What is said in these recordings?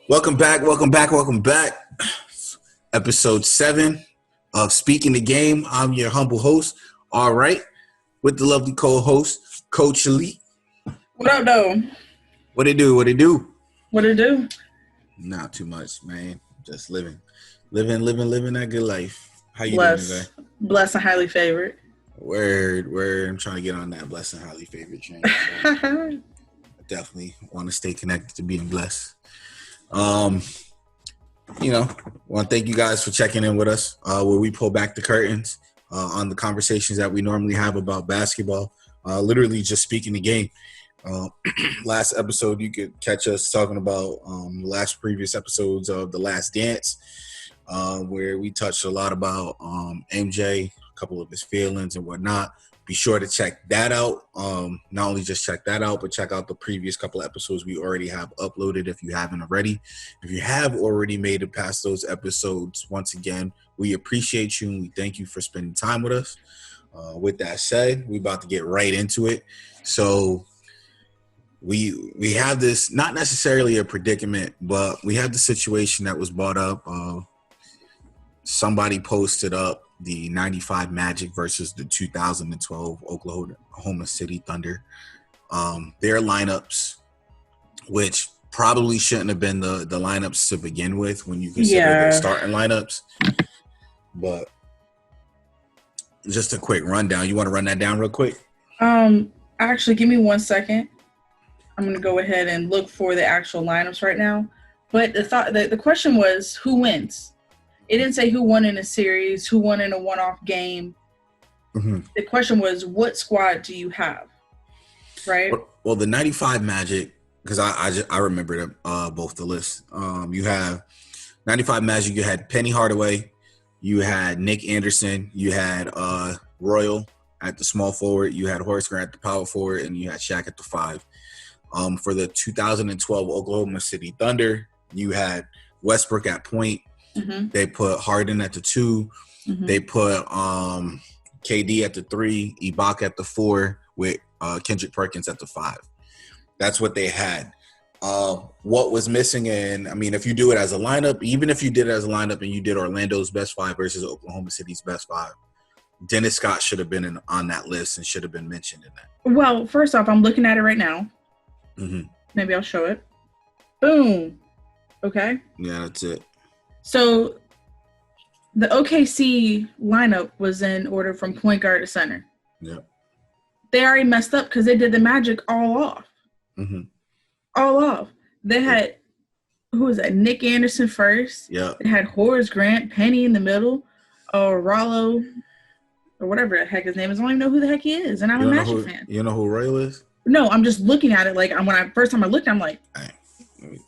Welcome back. Episode 7 of Speaking the Game. I'm your humble host, all right, with the lovely co-host, Coach Elite. What up, though? What it do? What it do? Not too much, man. Just living that good life. How you doing today? Blessed and highly favored. Word. I'm trying to get on that blessed and highly favored train. So I definitely want to stay connected to being blessed. Want to thank you guys for checking in with us, where we pull back the curtains on the conversations that we normally have about basketball. Literally just speaking the game. Last episode, you could catch us talking about the previous episodes of The Last Dance, where we touched a lot about MJ, a couple of his feelings and whatnot. Be sure to check that out. Not only just check that out, but check out the previous couple of episodes we already have uploaded if you haven't already. If you have already made it past those episodes, once again, we appreciate you and we thank you for spending time with us. With that said, we're about to get right into it. So we have this, not necessarily a predicament, but we have the situation that was brought up. Somebody posted up the 95 Magic versus the 2012 Oklahoma City Thunder. Their lineups, which probably shouldn't have been the lineups to begin with when you consider their starting lineups. But just a quick rundown. You want to run that down real quick? Actually, give me 1 second. I'm going to go ahead and look for the actual lineups right now. But the question was, who wins? It didn't say who won in a series, who won in a one-off game. Mm-hmm. The question was, what squad do you have? Right? Well, the 95 Magic, because I remember them, both the lists. You have 95 Magic, you had Penny Hardaway, you had Nick Anderson, you had Royal at the small forward, you had Horace Grant at the power forward, and you had Shaq at the 5. For the 2012 Oklahoma City Thunder, you had Westbrook at point. Mm-hmm. They put Harden at the 2. Mm-hmm. They put KD at the 3, Ibaka at the 4, with Kendrick Perkins at the 5. That's what they had. What was missing, and I mean, if you do it as a lineup, even if you did it as a lineup and you did Orlando's best 5 versus Oklahoma City's best 5, Dennis Scott should have been on that list and should have been mentioned in that. Well, first off, I'm looking at it right now. Mm-hmm. Maybe I'll show it. Boom. Okay. Yeah, that's it. So the OKC lineup was in order from point guard to center. Yeah. They already messed up because they did the Magic all off. Mm-hmm. All off. They had, who was that? Nick Anderson first. Yeah. They had Horace Grant, Penny in the middle, Rollo, or whatever the heck his name is. I don't even know who the heck he is, and I'm a Magic fan. You know who Royal is? No, I'm just looking at it like first time I looked, I'm like, I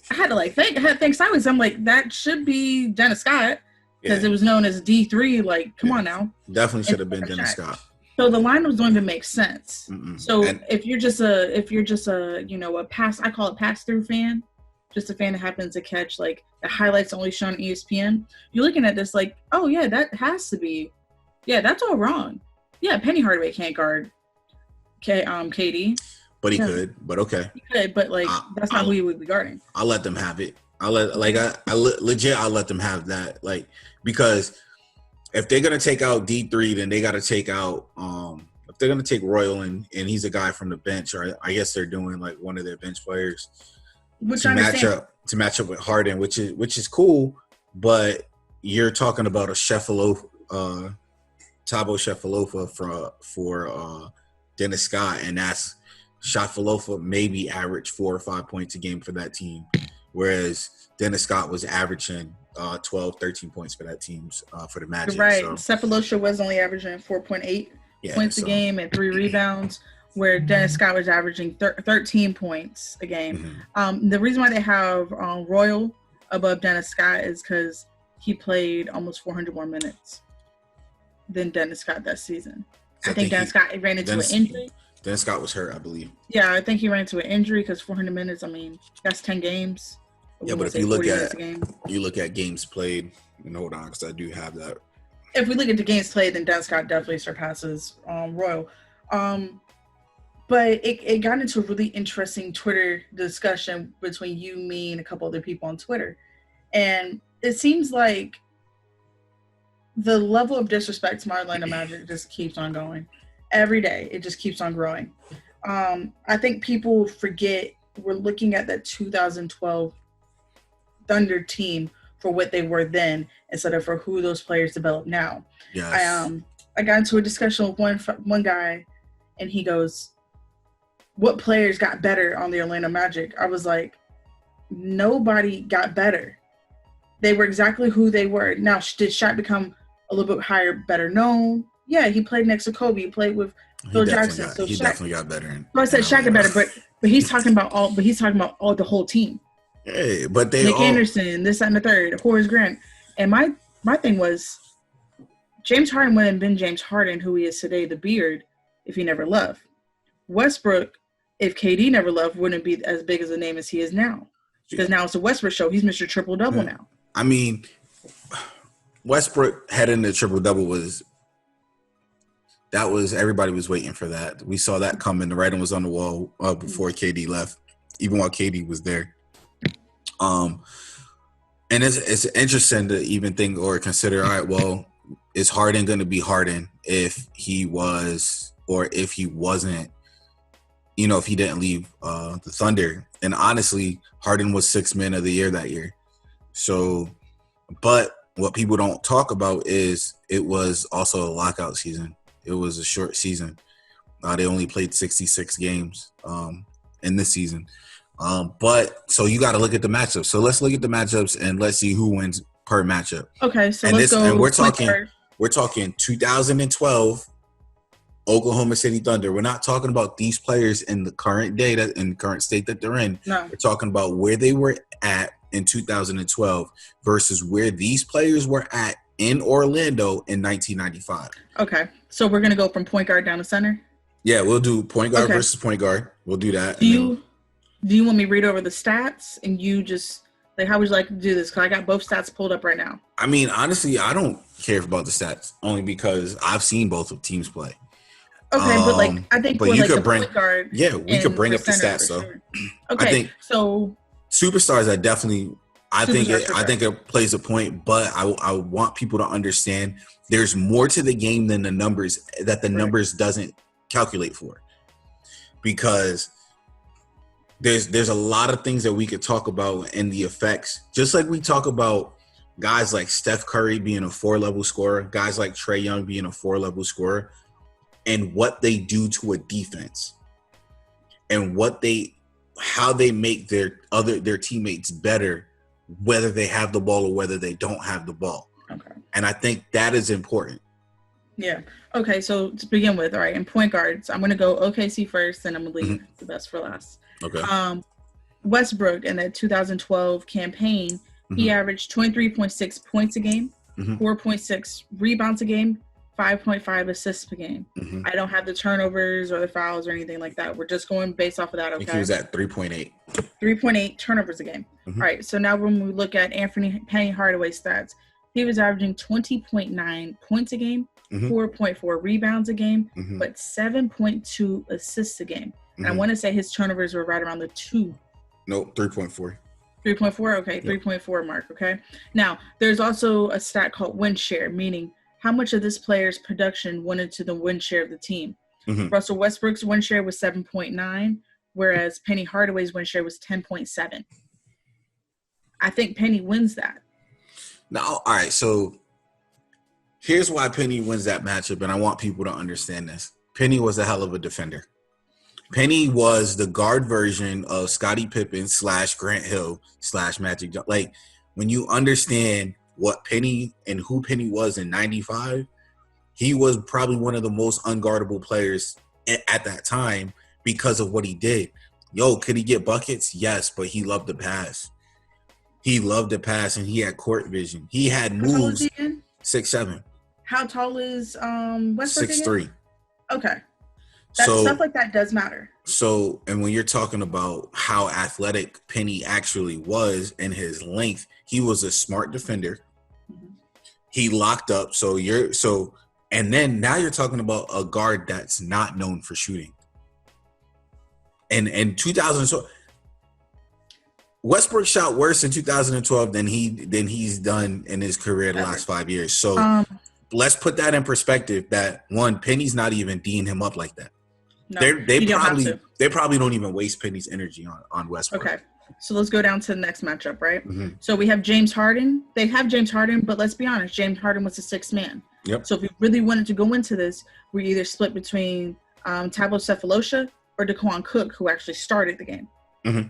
had to think sideways. I'm like, that should be Dennis Scott because it was known as D3. Like, come on now. Definitely should have been Dennis Scott. So the lineups don't even make sense. Mm-mm. So if you're just a pass, I call it pass through fan, just a fan that happens to catch like the highlights only shown on ESPN. You're looking at this like, oh yeah, that has to be, that's all wrong. Yeah, Penny Hardaway can't guard KD. But he could, but okay. He could, but like that's not who he would be guarding. I'll let them have it. I'll let them have that. Like, because if they're gonna take out D3, then they gotta take out if they're gonna take Royal and he's a guy from the bench, or I guess they're doing like one of their bench players to match up with Harden, which is cool, but you're talking about a Thabo Sheffilofa for Dennis Scott, and that's Shafalofa maybe averaged 4 or 5 points a game for that team, whereas Dennis Scott was averaging 12, 13 points for that team for the Magic. Right. So. Shafalofa was only averaging 4.8 points a game and 3 rebounds, where Dennis Scott was averaging 13 points a game. Mm-hmm. The reason why they have Royal above Dennis Scott is because he played almost 400 more minutes than Dennis Scott that season. I think Dennis Scott ran into an injury. Dennis Scott was hurt, I believe. Yeah, I think he ran into an injury because 400 minutes, I mean, that's 10 games. Yeah, but if you look at games played, and hold on, because I do have that. If we look at the games played, then Dennis Scott definitely surpasses Royal. But it got into a really interesting Twitter discussion between you, me, and a couple other people on Twitter. And it seems like the level of disrespect to my Orlando Magic just keeps on going. Every day, it just keeps on growing. I think people forget we're looking at that 2012 Thunder team for what they were then instead of for who those players develop now. Yes. I got into a discussion with one guy, and he goes, what players got better on the Orlando Magic? I was like, nobody got better. They were exactly who they were. Now, did Shaq become a little bit higher, better known? Yeah, he played next to Kobe. He played with Phil Jackson. He definitely got better. So I said Shaq got better, but he's talking about all the whole team. Hey, but Nick Anderson, this, that, and the third, Horace Grant. And my thing was, James Harden wouldn't have been James Harden, who he is today, the beard, if he never left. Westbrook, if KD never left, wouldn't be as big as a name as he is now. Because now it's a Westbrook show. He's Mr. Triple-Double now. I mean, Westbrook heading to triple-double everybody was waiting for that. We saw that coming. The writing was on the wall before KD left, even while KD was there. And it's interesting to even think or consider, all right, well, is Harden going to be Harden if he was or if he wasn't, if he didn't leave the Thunder? And honestly, Harden was Sixth Man of the Year that year. So, but what people don't talk about is it was also a lockout season. It was a short season. They only played 66 games in this season. But so you got to look at the matchups. So let's look at the matchups and let's see who wins per matchup. Okay, so let's go. And we're talking 2012 Oklahoma City Thunder. We're not talking about these players in the current data in the current state that they're in. No. We're talking about where they were at in 2012 versus where these players were at in Orlando in 1995. Okay, so we're gonna go from point guard down to center. Yeah, we'll do point guard versus point guard. We'll do that. Do you want me to read over the stats and you just how would you like to do this? Because I got both stats pulled up right now. I mean, honestly, I don't care about the stats only because I've seen both of teams play. Okay, but I think but you could bring point guard. Yeah, we could bring up the stats. So sure. Okay, I think so superstars are definitely. I think it plays a point, but I want people to understand there's more to the game than the numbers that the numbers doesn't calculate for, because there's a lot of things that we could talk about in the effects, just like we talk about guys like Steph Curry being a 4-level scorer, guys like Trae Young being a 4-level scorer, and what they do to a defense and how they make their teammates better, whether they have the ball or whether they don't have the ball. Okay. And I think that is important. Yeah. Okay, so to begin with, all right, in point guards, I'm going to go OKC first, and I'm going to leave the best for last. Okay. Westbrook in that 2012 campaign, he averaged 23.6 points a game, 4.6 rebounds a game, 5.5 assists per game. I don't have the turnovers or the fouls or anything like that. We're just going based off of that, okay? I think he was at 3.8. 3.8 turnovers a game. All right, so now when we look at Penny Hardaway's stats, he was averaging 20.9 points a game, 4.4 rebounds a game, but 7.2 assists a game. And I want to say his turnovers were right around the 2. No, 3.4. 3.4? Okay, yep. 3.4 mark, okay? Now, there's also a stat called win share, meaning how much of this player's production went into the win share of the team. Russell Westbrook's win share was 7.9, whereas Penny Hardaway's win share was 10.7. I think Penny wins that. Now, all right, so here's why Penny wins that matchup, and I want people to understand this. Penny was a hell of a defender. Penny was the guard version of Scottie Pippen / Grant Hill / Magic Johnson. Like, when you understand what Penny and who Penny was in 95, he was probably one of the most unguardable players at that time because of what he did. Could he get buckets? Yes, but he loved to pass. He loved to pass, and he had court vision. He had moves. 6'7". How tall is Westbrook? 6'3". Okay. Stuff like that does matter. So, and when you're talking about how athletic Penny actually was and his length, he was a smart defender. He locked up. And then now you're talking about a guard that's not known for shooting. And 2012, Westbrook shot worse in 2012 than he's done in his career the last 5 years. So let's put that in perspective. That one, Penny's not even D'ing him up like that. No, they probably don't even waste Penny's energy on Westbrook. Okay, so let's go down to the next matchup, right? Mm-hmm. So we have James Harden. They have James Harden, but let's be honest, James Harden was the sixth man. Yep. So if we really wanted to go into this, we either split between Thabo Sefolosha or Daquan Cook, who actually started the game. Mm-hmm.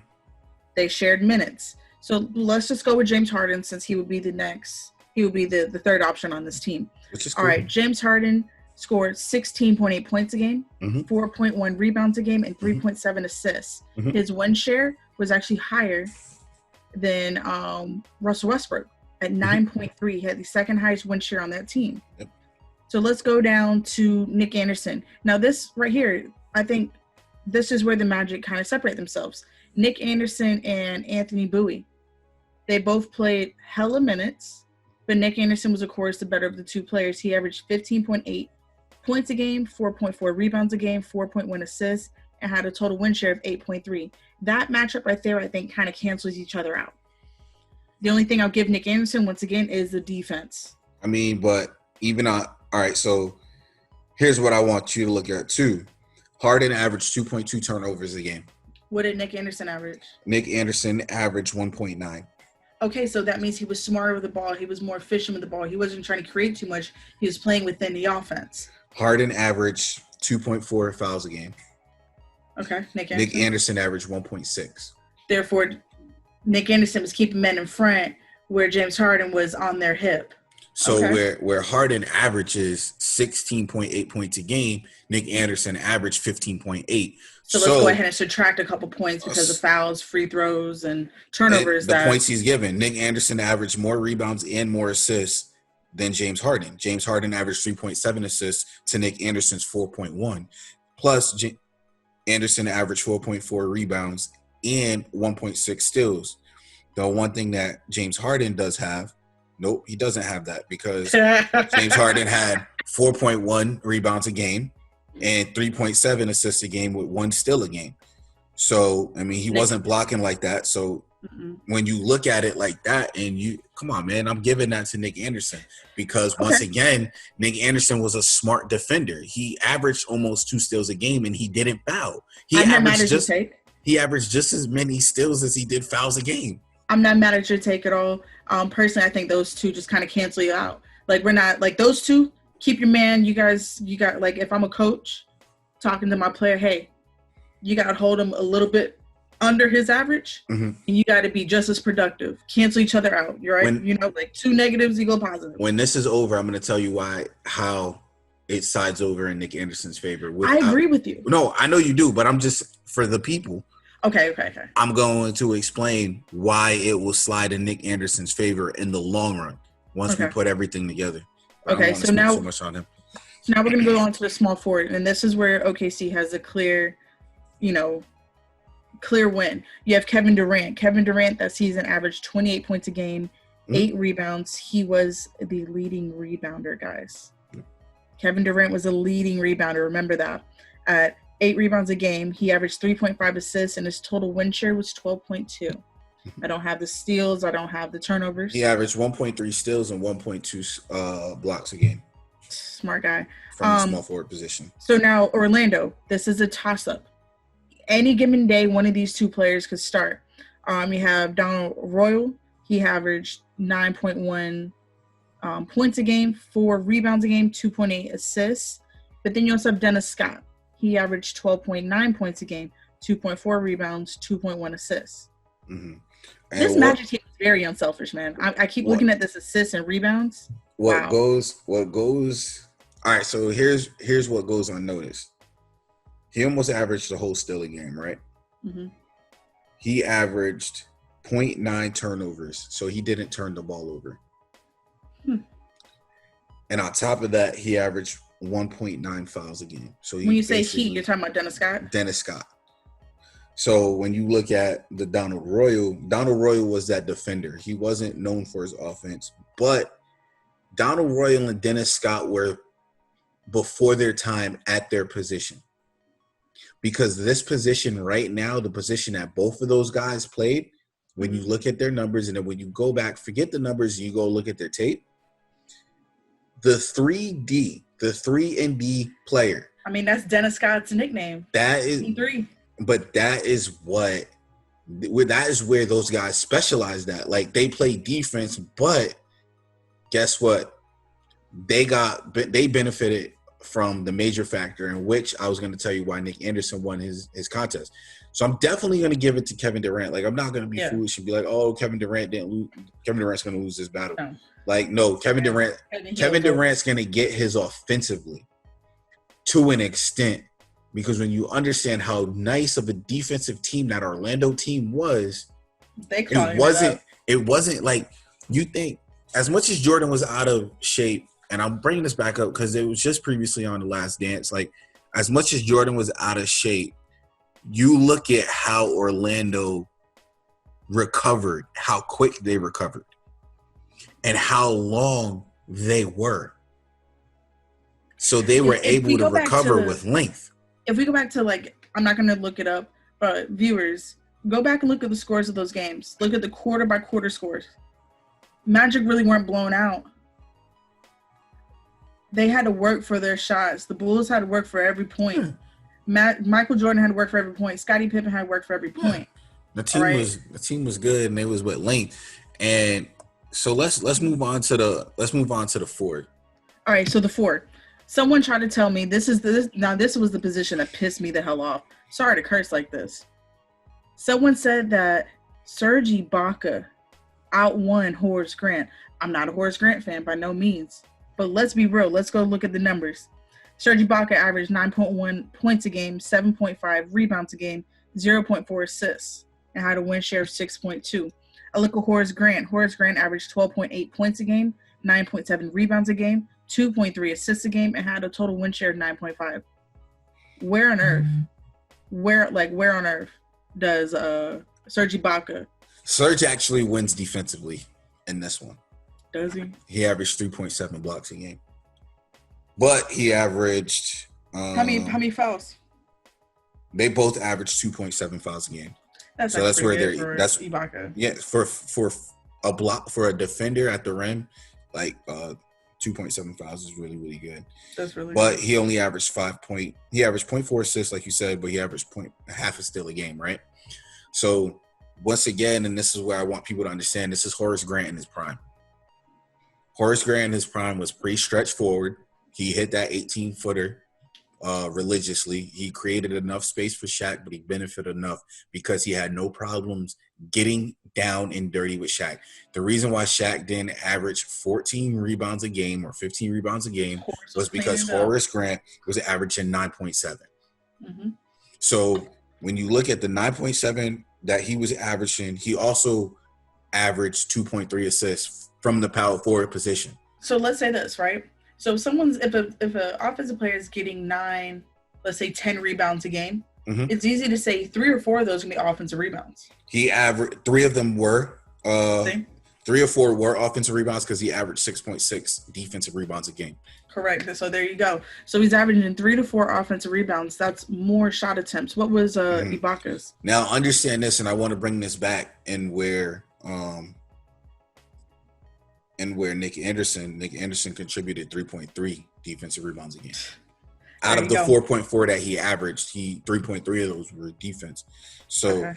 They shared minutes. So let's just go with James Harden since he would be the third option on this team. Which is cool. All right, James Harden scored 16.8 points a game, 4.1 rebounds a game, and 3.7 assists. Mm-hmm. His win share was actually higher than Russell Westbrook at 9.3. He had the second highest win share on that team. Yep. So let's go down to Nick Anderson. Now this right here, I think this is where the Magic kind of separate themselves. Nick Anderson and Anthony Bowie, they both played hella minutes, but Nick Anderson was, of course, the better of the two players. He averaged 15.8 points a game, 4.4 rebounds a game, 4.1 assists, and had a total win share of 8.3. That matchup right there, I think, kind of cancels each other out. The only thing I'll give Nick Anderson, once again, is the defense. I mean, but even all right, so here's what I want you to look at, too. Harden averaged 2.2 turnovers a game. What did Nick Anderson average? Nick Anderson averaged 1.9. Okay, so that means he was smarter with the ball. He was more efficient with the ball. He wasn't trying to create too much. He was playing within the offense. Harden averaged 2.4 fouls a game. Okay, Nick Anderson averaged 1.6. Therefore, Nick Anderson was keeping men in front where James Harden was on their hip. So where Harden averages 16.8 points a game, Nick Anderson averaged 15.8. So let's go ahead and subtract a couple points because of fouls, free throws, and turnovers. The points he's given. Nick Anderson averaged more rebounds and more assists than James Harden. James Harden averaged 3.7 assists to Nick Anderson's 4.1. Plus, Anderson averaged 4.4 rebounds and 1.6 steals. The one thing that James Harden does have, nope, he doesn't have that because James Harden had 4.1 rebounds a game and 3.7 assists a game with one steal a game. So, I mean, he wasn't blocking like that. So, when you look at it like that and come on, man, I'm giving that to Nick Anderson because once again, Nick Anderson was a smart defender. He averaged almost 2 steals a game and he didn't foul. He averaged just as many steals as he did fouls a game. I'm not mad at your take at all. Personally, I think those two just kind of cancel you out. Like, we're not like those two. Keep your man. You got like, if I'm a coach talking to my player, hey, you got to hold him a little bit under his average, and you got to be just as productive. Cancel each other out. You're right. Like 2 negatives equal positive. When this is over, I'm going to tell you how it sides over in Nick Anderson's favor. I agree with you. No, I know you do, but I'm just for the people. Okay. I'm going to explain why it will slide in Nick Anderson's favor in the long run once we put everything together. Okay, so now so much on him. Now we're going to go on to the small forward, and this is where OKC has a clear win. You have Kevin Durant. Kevin Durant that season averaged 28 points a game, 8 rebounds. He was the leading rebounder, guys. Kevin Durant was a leading rebounder. Remember that. At 8 rebounds a game, he averaged 3.5 assists, and his total win share was 12.2. I don't have the steals. I don't have the turnovers. He averaged 1.3 steals and 1.2 blocks a game. Smart guy. From the small forward position. So now Orlando, this is a toss-up. Any given day, one of these two players could start. You have Donald Royal. He averaged 9.1 points a game, 4 rebounds a game, 2.8 assists. But then you also have Dennis Scott. He averaged 12.9 points a game, 2.4 rebounds, 2.1 assists. This Magic team is very unselfish, man. I keep looking at this assists and rebounds. What goes? All right, so here's what goes unnoticed. He almost averaged the whole steal a game, right? He averaged 0.9 turnovers, so he didn't turn the ball over. And on top of that, he averaged 1.9 fouls a game. So when you say he, you're talking about Dennis Scott? Dennis Scott. So when you look at the Donald Royal was that defender. He wasn't known for his offense, but Donald Royal and Dennis Scott were before their time at their position. because this position right now, the position that both of those guys played, when you look at their numbers and then when you go back, forget the numbers, you go look at their tape, the 3D, the 3 and D player. I mean, that's Dennis Scott's nickname. That is D3. But that is where those guys specialize at. Like, they play defense, but guess what? They benefited from the major factor in which I was going to tell you why Nick Anderson won his contest. So I'm definitely going to give it to Kevin Durant. Like, I'm not going to be foolish and be like, oh, Kevin Durant didn't lose. Kevin Durant's going to lose this battle. No. Like, no, Kevin Durant's going to get his offensively to an extent, because when you understand how nice of a defensive team that Orlando team was, it wasn't like you think. As much as Jordan was out of shape, and I'm bringing this back up because it was just previously on The Last Dance, like, as much as Jordan was out of shape, you look at how Orlando recovered, how quick they recovered, and how long they were. So they were able to recover with length. If we go back to, like, I'm not going to look it up, but viewers, go back and look at the scores of those games. Look at the quarter-by-quarter scores. Magic really weren't blown out. They had to work for their shots. The Bulls had to work for every point. Michael Jordan had to work for every point. Scottie Pippen had to work for every point. The team was good, and it was with length. And so let's move on to the four. All right, so the four. Someone tried to tell me this was the position that pissed me the hell off. Sorry to curse like this. Someone said that Serge Ibaka outwon Horace Grant. I'm not a Horace Grant fan by no means, but let's be real. Let's go look at the numbers. Serge Ibaka averaged 9.1 points a game, 7.5 rebounds a game, 0.4 assists, and had a win share of 6.2. I look at Horace Grant. Horace Grant averaged 12.8 points a game, 9.7 rebounds a game, 2.3 assists a game, and had a total win share of 9.5. Where on earth? Where on earth does Serge Ibaka? Serge actually wins defensively in this one. Does he? He averaged 3.7 blocks a game, but he averaged how many fouls? They both averaged 2.7 fouls a game. That's where they're. That's Ibaka. Yeah, for a block for a defender at the rim, like 2.7 fouls is really, really good. That's really But good. he only averaged 0.4 assists, like you said, but he averaged half a steal a game, right? So once again, and this is where I want people to understand, this is Horace Grant in his prime. Horace Grant in his prime was pretty stretched forward. He hit that 18-footer religiously. He created enough space for Shaq, but he benefited enough because he had no problems getting down and dirty with Shaq. The reason why Shaq didn't average 14 rebounds a game or 15 rebounds a game was because Horace Grant was averaging 9.7. Mm-hmm. So when you look at the 9.7 that he was averaging, he also averaged 2.3 assists from the power forward position. So let's say this, right? So if an offensive player is getting 9, let's say 10 rebounds a game, mm-hmm. It's easy to say 3 or 4 of those are going to be offensive rebounds. He averaged 3 of them were 3 or 4 were offensive rebounds because he averaged 6.6 defensive rebounds a game. Correct. So there you go. So he's averaging 3 to 4 offensive rebounds. That's more shot attempts. What was Ibaka's? Now understand this, and I want to bring this back and where Nick Anderson contributed 3.3 defensive rebounds a game. Out of the 4.4 that he averaged, 3.3 of those were defense. So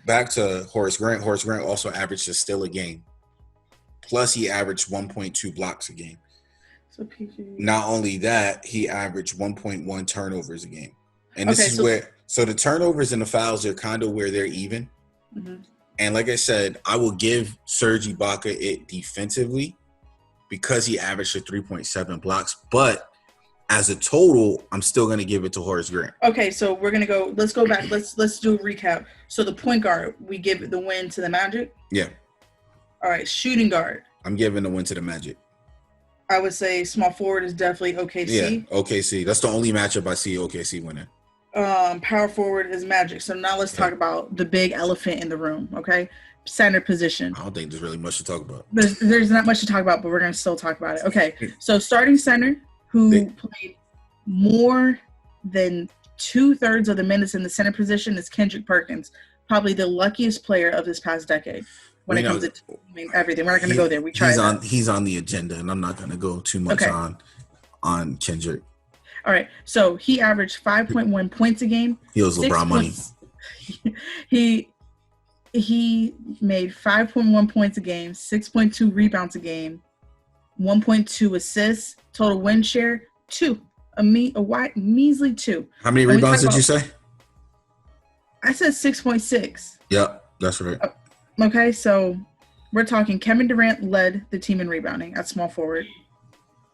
back to Horace Grant. Horace Grant also averaged a steal a game. Plus he averaged 1.2 blocks a game. So PG. Not only that, he averaged 1.1 turnovers a game. And this is where the turnovers and the fouls are kind of where they're even. Mm-hmm. And like I said, I will give Serge Ibaka it defensively because he averaged 3.7 blocks. But as a total, I'm still going to give it to Horace Grant. Okay, so we're going to go – let's go back. Let's do a recap. So the point guard, we give the win to the Magic? Yeah. All right, shooting guard. I'm giving the win to the Magic. I would say small forward is definitely OKC. Yeah, OKC. That's the only matchup I see OKC winning. Power forward is Magic. So now let's talk about the big elephant in the room, okay? Center position. I don't think there's really much to talk about. There's not much to talk about, but we're going to still talk about it. Okay, so starting center who played more than 2/3 of the minutes in the center position is Kendrick Perkins, probably the luckiest player of this past decade when it comes to everything. We're not going to go there. He's on the agenda, and I'm not going to go too much on Kendrick. All right, so he averaged 5.1 points a game. He owes LeBron money. He made 5.1 points a game, 6.2 rebounds a game, 1.2 assists, total win share 2, a measly 2. How many rebounds did you say? I said 6.6. Yep, that's right. Okay, so we're talking Kevin Durant led the team in rebounding at small forward.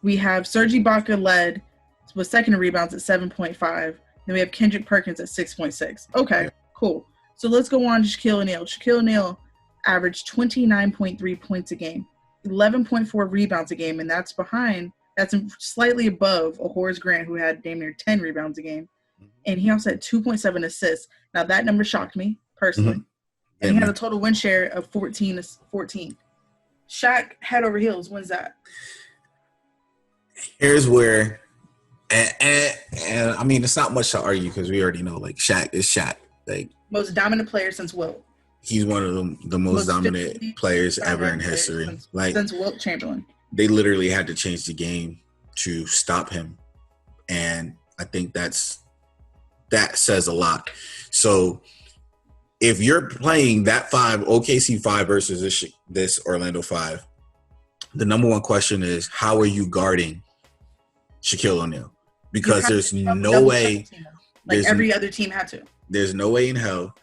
We have Serge Ibaka was second in rebounds at 7.5. Then we have Kendrick Perkins at 6.6. Okay, cool. So let's go on to Shaquille O'Neal. Shaquille O'Neal averaged 29.3 points a game, 11.4 rebounds a game, and that's slightly above a Horace Grant who had damn near 10 rebounds a game. And he also had 2.7 assists. Now that number shocked me personally. Mm-hmm. And he had a total win share of 14. Shaq head over heels wins that. Here's where, and I mean, it's not much to argue because we already know, like, Shaq is Shaq. Like, most dominant player since Wilt. He's one of the most dominant players ever in history. Since Wilt Chamberlain. They literally had to change the game to stop him. And I think that says a lot. So if you're playing that OKC 5 versus this Orlando 5, the number one question is, how are you guarding Shaquille O'Neal? Because there's no way. Like every other team had to. There's no way in hell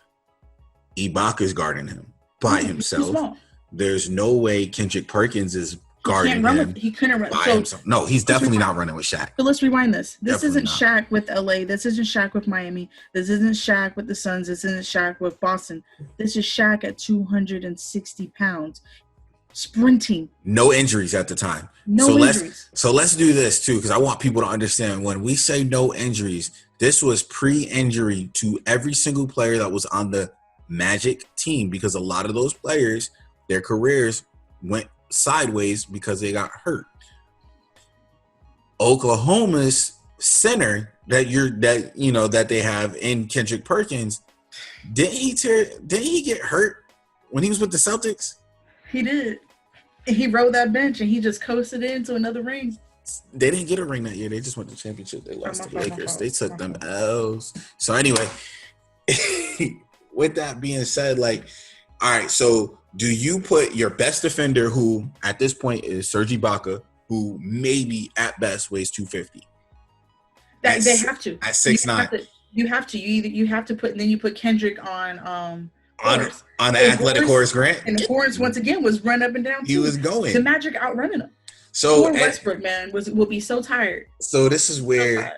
Ibaka's guarding him by himself. There's no way Kendrick Perkins is guarding him. He couldn't run by himself. No, he's definitely not running with Shaq. So let's rewind this. This isn't Shaq with LA. This isn't Shaq with Miami. This isn't Shaq with the Suns. This isn't Shaq with Boston. This is Shaq at 260 pounds. Sprinting. No injuries at the time. So let's do this too, because I want people to understand when we say no injuries, this was pre-injury to every single player that was on the Magic team, because a lot of those players, their careers went sideways because they got hurt. Oklahoma's center that they have in Kendrick Perkins, didn't he get hurt when he was with the Celtics? He did. He rode that bench and he just coasted into another ring. They didn't get a ring that year. They just won the championship. They lost to the Lakers. They took them L's. So anyway, with that being said, like, all right, so do you put your best defender, who at this point is Serge Ibaka, who maybe at best weighs 250? They have to. At 6'9". You have to. You have to put, and then you put Kendrick on the athletic Horace Grant. And Horace once again was run up and down. He was going. The Magic outrunning him. So Westbrook, man, will be so tired. So this is where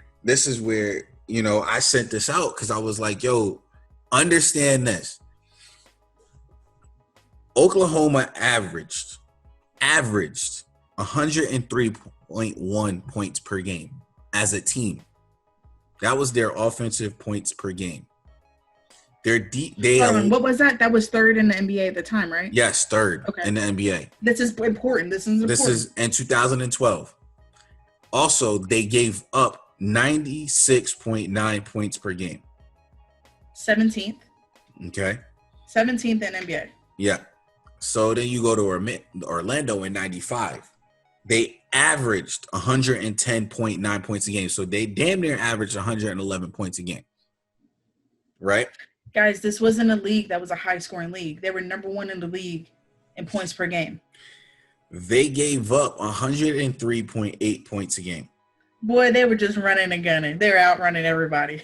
I sent this out, because I was like, yo, understand this. Oklahoma averaged 103.1 points per game as a team. That was their offensive points per game. What was that? That was third in the NBA at the time, right? Yes, third in the NBA. This is important. This is in 2012. Also, they gave up 96.9 points per game. 17th. Okay. 17th in NBA. Yeah. So then you go to Orlando in 95. They averaged 110.9 points a game. So they damn near averaged 111 points a game. Right? Guys, this wasn't a league that was a high-scoring league. They were number one in the league in points per game. They gave up 103.8 points a game. Boy, they were just running and gunning. They were outrunning everybody.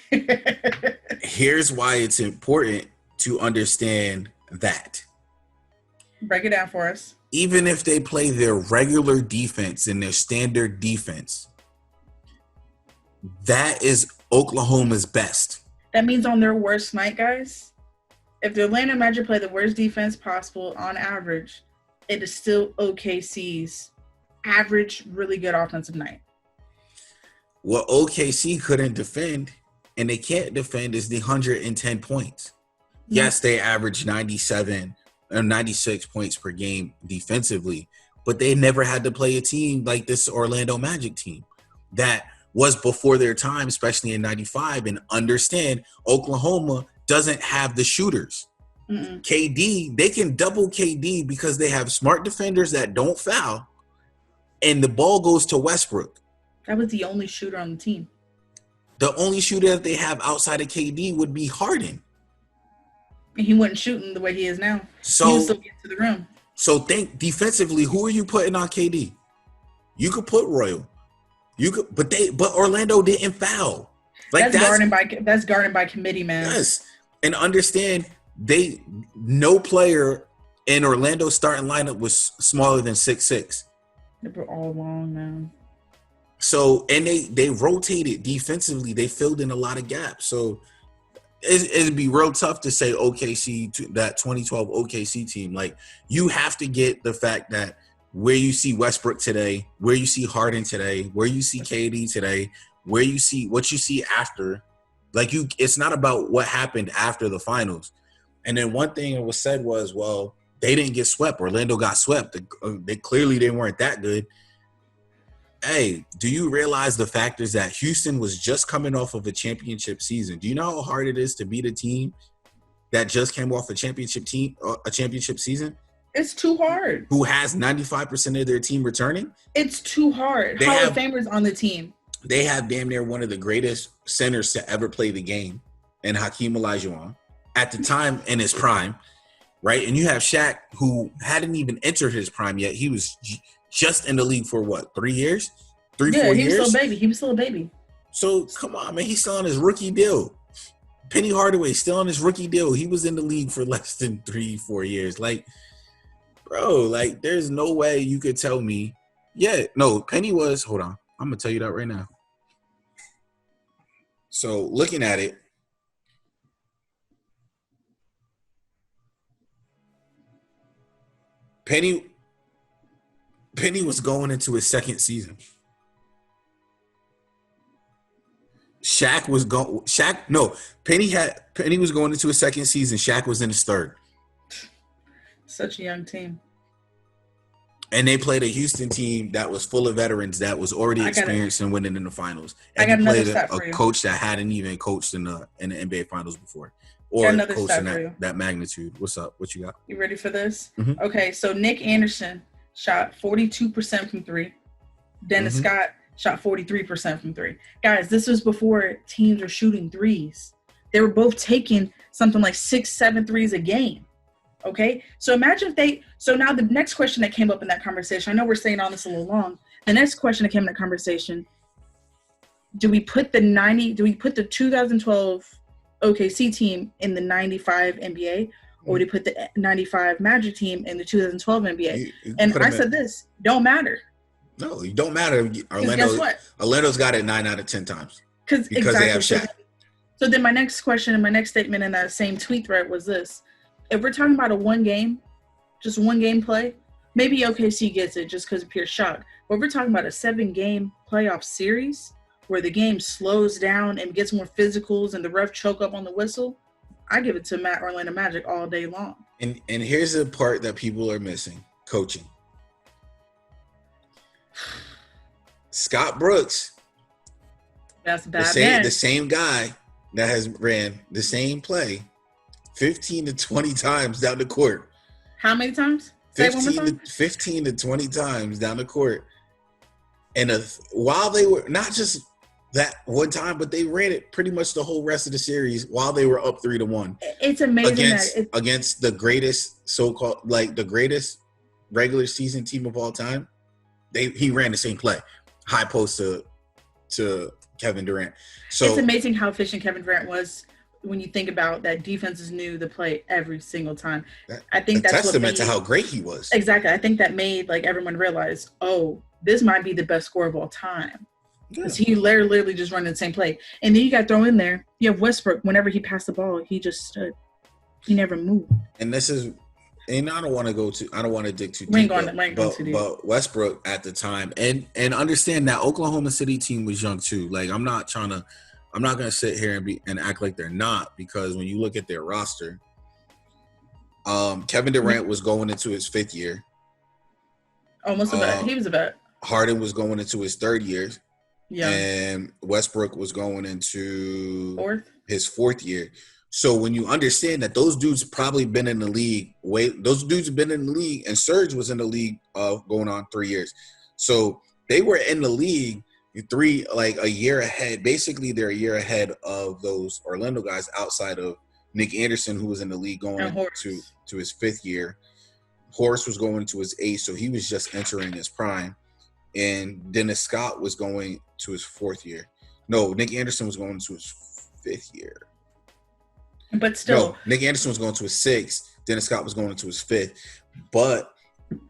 Here's why it's important to understand that. Break it down for us. Even if they play their regular defense and their standard defense, that is Oklahoma's best. That means on their worst night, guys, if the Atlanta Magic play the worst defense possible on average, it is still OKC's average, really good offensive night. What OKC couldn't defend, and they can't defend, is the 110 points. Mm-hmm. Yes, they averaged 97 or 96 points per game defensively, but they never had to play a team like this Orlando Magic team that was before their time, especially in 95. And understand, Oklahoma doesn't have the shooters. KD, they can double KD because they have smart defenders that don't foul, and the ball goes to Westbrook. That was the only shooter on the team. The only shooter that they have outside of KD would be Harden. And he wasn't shooting the way he is now. So he was still getting to the rim. So think defensively, who are you putting on KD? You could put Royal. You could, but Orlando didn't foul. Like that's guarded by committee, man. Yes. And understand, no player in Orlando's starting lineup was smaller than 6'6". They were all long, man. So, and they rotated defensively. They filled in a lot of gaps. So it'd be real tough to say OKC, that 2012 OKC team. Like, you have to get the fact that where you see Westbrook today, where you see Harden today, where you see KD today, where you see what you see after. Like, it's not about what happened after the finals. And then one thing that was said was, well, they didn't get swept. Orlando got swept. They weren't that good. Hey, do you realize the fact is that Houston was just coming off of a championship season? Do you know how hard it is to beat a team that just came off a championship season? It's too hard. Who has 95% of their team returning? It's too hard. Hall of Famers on the team. They have damn near one of the greatest centers to ever play the game, and Hakeem Olajuwon at the time in his prime, right? And you have Shaq, who hadn't even entered his prime yet. He was just in the league for what, 3 years? 4 years? He was still a baby. So come on, man. He's still on his rookie deal. Penny Hardaway still on his rookie deal. He was in the league for less than 3-4 years. Like, bro, like, there's no way you could tell me. Yeah, no, Penny was. Hold on, I'm gonna tell you that right now. So looking at it, Penny was going into his second season. Penny was going into his second season. Shaq was in his third. Such a young team. And they played a Houston team that was full of veterans that was already experienced and winning in the finals. And I got played a coach that hadn't even coached in the NBA finals before. Or coached in that magnitude. What's up? What you got? You ready for this? Mm-hmm. Okay, so Nick Anderson shot 42% from three. Dennis Scott shot 43% from three. Guys, this was before teams were shooting threes. They were both taking something like 6-7 threes a game. Okay, so imagine so now the next question that came up in that conversation, I know we're saying all this a little long. The next question that came in that conversation, do we put the 2012 OKC team in the 95 NBA, or do we put the 95 Magic team in the 2012 NBA? And I said this, don't matter. No, it don't matter. Orlando's got it 9 out of 10 times. Because they have Shaq. So then my next question and my next statement in that same tweet thread was this. If we're talking about just one game play, maybe OKC gets it just because of pure shock. But if we're talking about a 7-game playoff series where the game slows down and gets more physicals and the ref choke up on the whistle, I give it to Orlando Magic all day long. And here's the part that people are missing: coaching. Scott Brooks, that's bad. The same guy that has ran the same play 15 to 20 times down the court. How many times? 15 to 20 times down the court. And while they were not just that one time, but they ran it pretty much the whole rest of the series while they were up 3-1. It's amazing against the greatest so-called, like the greatest regular season team of all time. He ran the same play, high post to Kevin Durant. So it's amazing how efficient Kevin Durant was. When you think about that, defenses knew the play every single time. I think that's testament to how great he was. Exactly. I think that made everyone realize, oh, this might be the best scorer of all time. Because he literally just running the same play. And then you got to throw in there, you have Westbrook. Whenever he passed the ball, he just stood. He never moved. And I don't want to dig too deep. But Westbrook at the time, and understand that Oklahoma City team was young too. Like, I'm not going to sit here and act like they're not, because when you look at their roster, Kevin Durant was going into his 5th year. Almost a vet. He was a vet. Harden was going into his 3rd year. and Westbrook was going into his 4th year. So when you understand that those dudes probably been in the league, those dudes have been in the league, and Serge was in the league going on 3 years. So they were in the league a year ahead. Basically, they're a year ahead of those Orlando guys outside of Nick Anderson, who was in the league going to his 5th year. Horace was going to his 8th, so he was just entering his prime. And Dennis Scott was going to his 4th year. No, Nick Anderson was going to his 5th year. But still. No, Nick Anderson was going to his 6th. Dennis Scott was going to his 5th. But,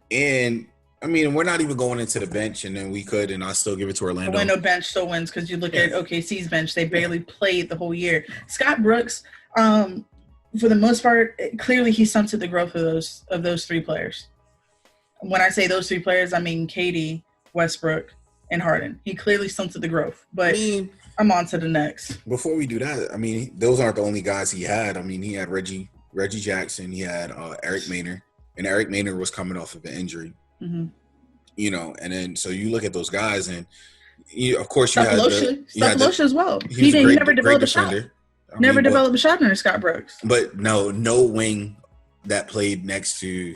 we're not even going into the bench, and then I'll still give it to Orlando. Orlando bench still wins because you look at OKC's bench, they barely played the whole year. Scott Brooks, for the most part, clearly he stunted the growth of those 3 players. When I say those 3 players, I mean KD, Westbrook, and Harden. He clearly stunted the growth, but I'm on to the next. Before we do that, those aren't the only guys he had. He had Reggie Jackson, he had Eric Maynor, and Eric Maynor was coming off of an injury. Mm-hmm. And then so you look at those guys, and of course you had Steph as well. He never developed a shot. Never developed a shot under Scott Brooks. But no wing that played next to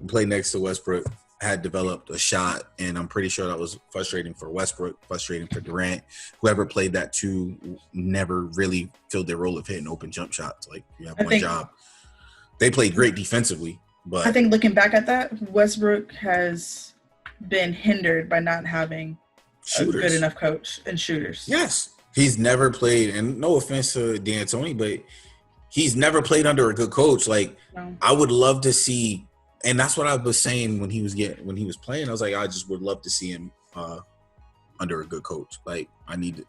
Westbrook had developed a shot, and I'm pretty sure that was frustrating for Westbrook, frustrating for Durant. Whoever played that too never really filled their role of hitting open jump shots. Like, you have one job. They played great defensively, but I think looking back at that, Westbrook has been hindered by not having a good enough coach and shooters. Yes. He's never played, and no offense to D'Antoni, but he's never played under a good coach. Like, no. I would love to see, and that's what I was saying when he was playing. I was like, I just would love to see him under a good coach. Like, I need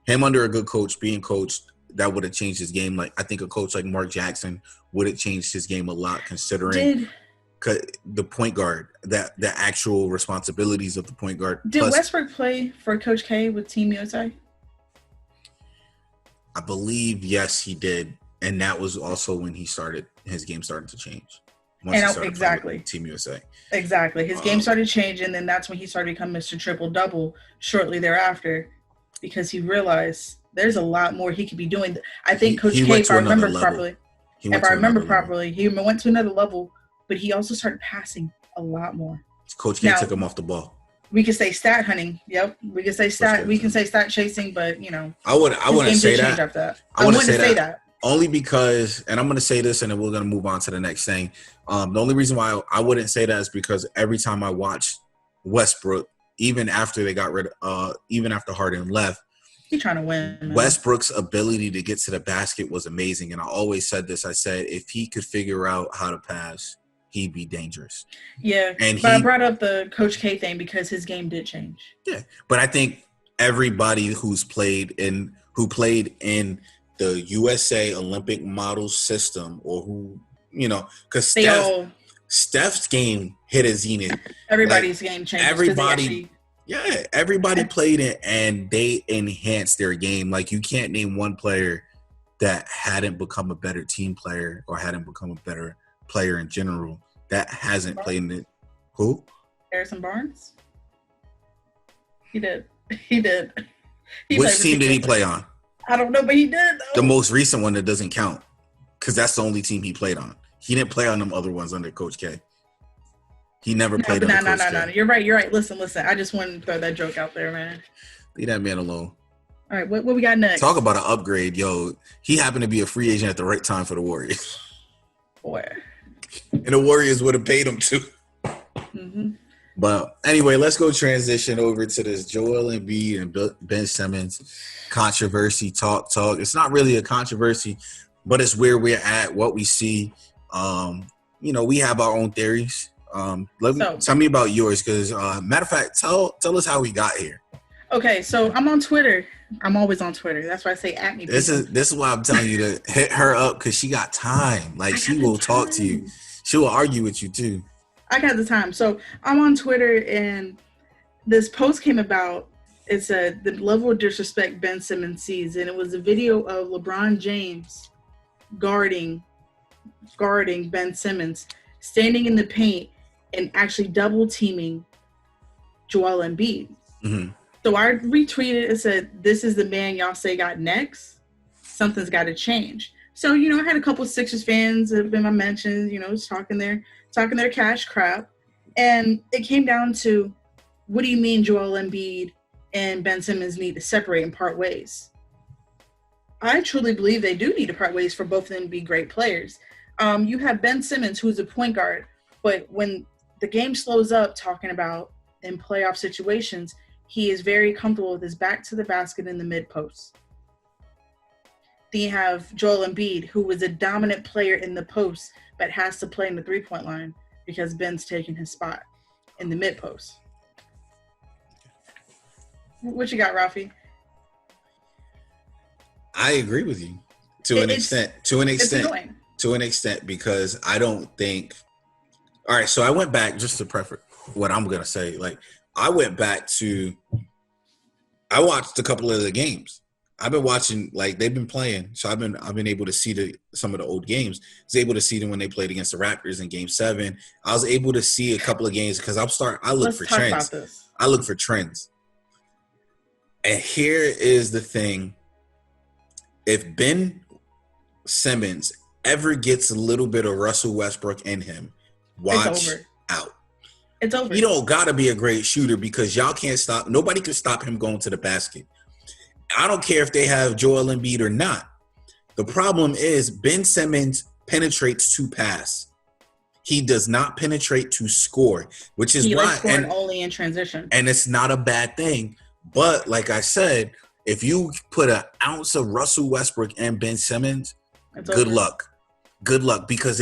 him under a good coach, being coached. That would have changed his game. Like, I think a coach like Mark Jackson would have changed his game a lot, considering the point guard, the actual responsibilities of the point guard. Did Westbrook play for Coach K with Team USA? I believe, yes, he did. And that was also when his game started to change. Exactly. Team USA. Exactly. His game started changing, and then that's when he started becoming Mr. Triple-Double shortly thereafter, because he realized there's a lot more he could be doing. I think Coach K, if I remember properly, he went to another level, but he also started passing a lot more. Coach K took him off the ball. We could say stat hunting. Yep. We can say stat chasing, but I wouldn't say that. I wouldn't say that. Only because, and I'm going to say this, and then we're going to move on to the next thing. The only reason why I wouldn't say that is because every time I watch Westbrook, even after Harden left, he's trying to win. Man. Westbrook's ability to get to the basket was amazing. And I always said this. I said, if he could figure out how to pass, he'd be dangerous. Yeah, I brought up the Coach K thing because his game did change. Yeah, but I think everybody who played in the USA Olympic model system, or who, because Steph's game hit a zenith. Everybody's game changed. Everybody played it, and they enhanced their game. Like, you can't name one player that hadn't become a better team player or hadn't become a better player in general that hasn't played in it. Who? Harrison Barnes. He did. Which team did he play on? I don't know, but he did, though. The most recent one that doesn't count, because that's the only team he played on. He didn't play on them other ones under Coach K. He never played under Coach K. No. You're right. Listen. I just wanted to throw that joke out there, man. Leave that man alone. All right, what we got next? Talk about an upgrade, yo. He happened to be a free agent at the right time for the Warriors. Boy. And the Warriors would have paid him too. Mm-hmm. But anyway, let's go transition over to this Joel Embiid and Ben Simmons controversy talk. It's not really a controversy, but it's where we're at, what we see. We have our own theories. Tell me about yours, because matter of fact, tell us how we got here. Okay, so I'm on Twitter. I'm always on Twitter. That's why I say at me. This is why I'm telling you to hit her up, because she got time. Like, she will talk to you. She will argue with you too. I got the time. So I'm on Twitter, and this post came about. It said the level of disrespect Ben Simmons sees, and it was a video of LeBron James guarding Ben Simmons, standing in the paint and actually double teaming Joel Embiid. Mm-hmm. So I retweeted and said, "This is the man y'all say got next. Something's got to change." So I had a couple of Sixers fans have been my mentions, talking their cash crap, and it came down to, what do you mean Joel Embiid and Ben Simmons need to separate and part ways? I truly believe they do need to part ways for both of them to be great players. You have Ben Simmons, who's a point guard, but when the game slows up, talking about in playoff situations, he is very comfortable with his back to the basket in the mid post. Then you have Joel Embiid, who was a dominant player in the post, but has to play in the 3-point line because Ben's taking his spot in the mid post. What you got, Rafi? I agree with you to an extent. To an extent, because I don't think. All right, so I went back just to preface what I'm gonna say. Like, I went back to. I watched a couple of the games. I've been watching, like, they've been playing, so I've been able to see some of the old games. I was able to see them when they played against the Raptors in Game 7. I was able to see a couple of games because I look for trends. I look for trends. And here is the thing. If Ben Simmons ever gets a little bit of Russell Westbrook in him, watch out. It's over. You don't got to be a great shooter because y'all can't stop. Nobody can stop him going to the basket. I don't care if they have Joel Embiid or not. The problem is Ben Simmons penetrates to pass. He does not penetrate to score, which is why. He likes scoring only in transition. And it's not a bad thing. But like I said, if you put an ounce of Russell Westbrook and Ben Simmons, good luck. Good luck. Because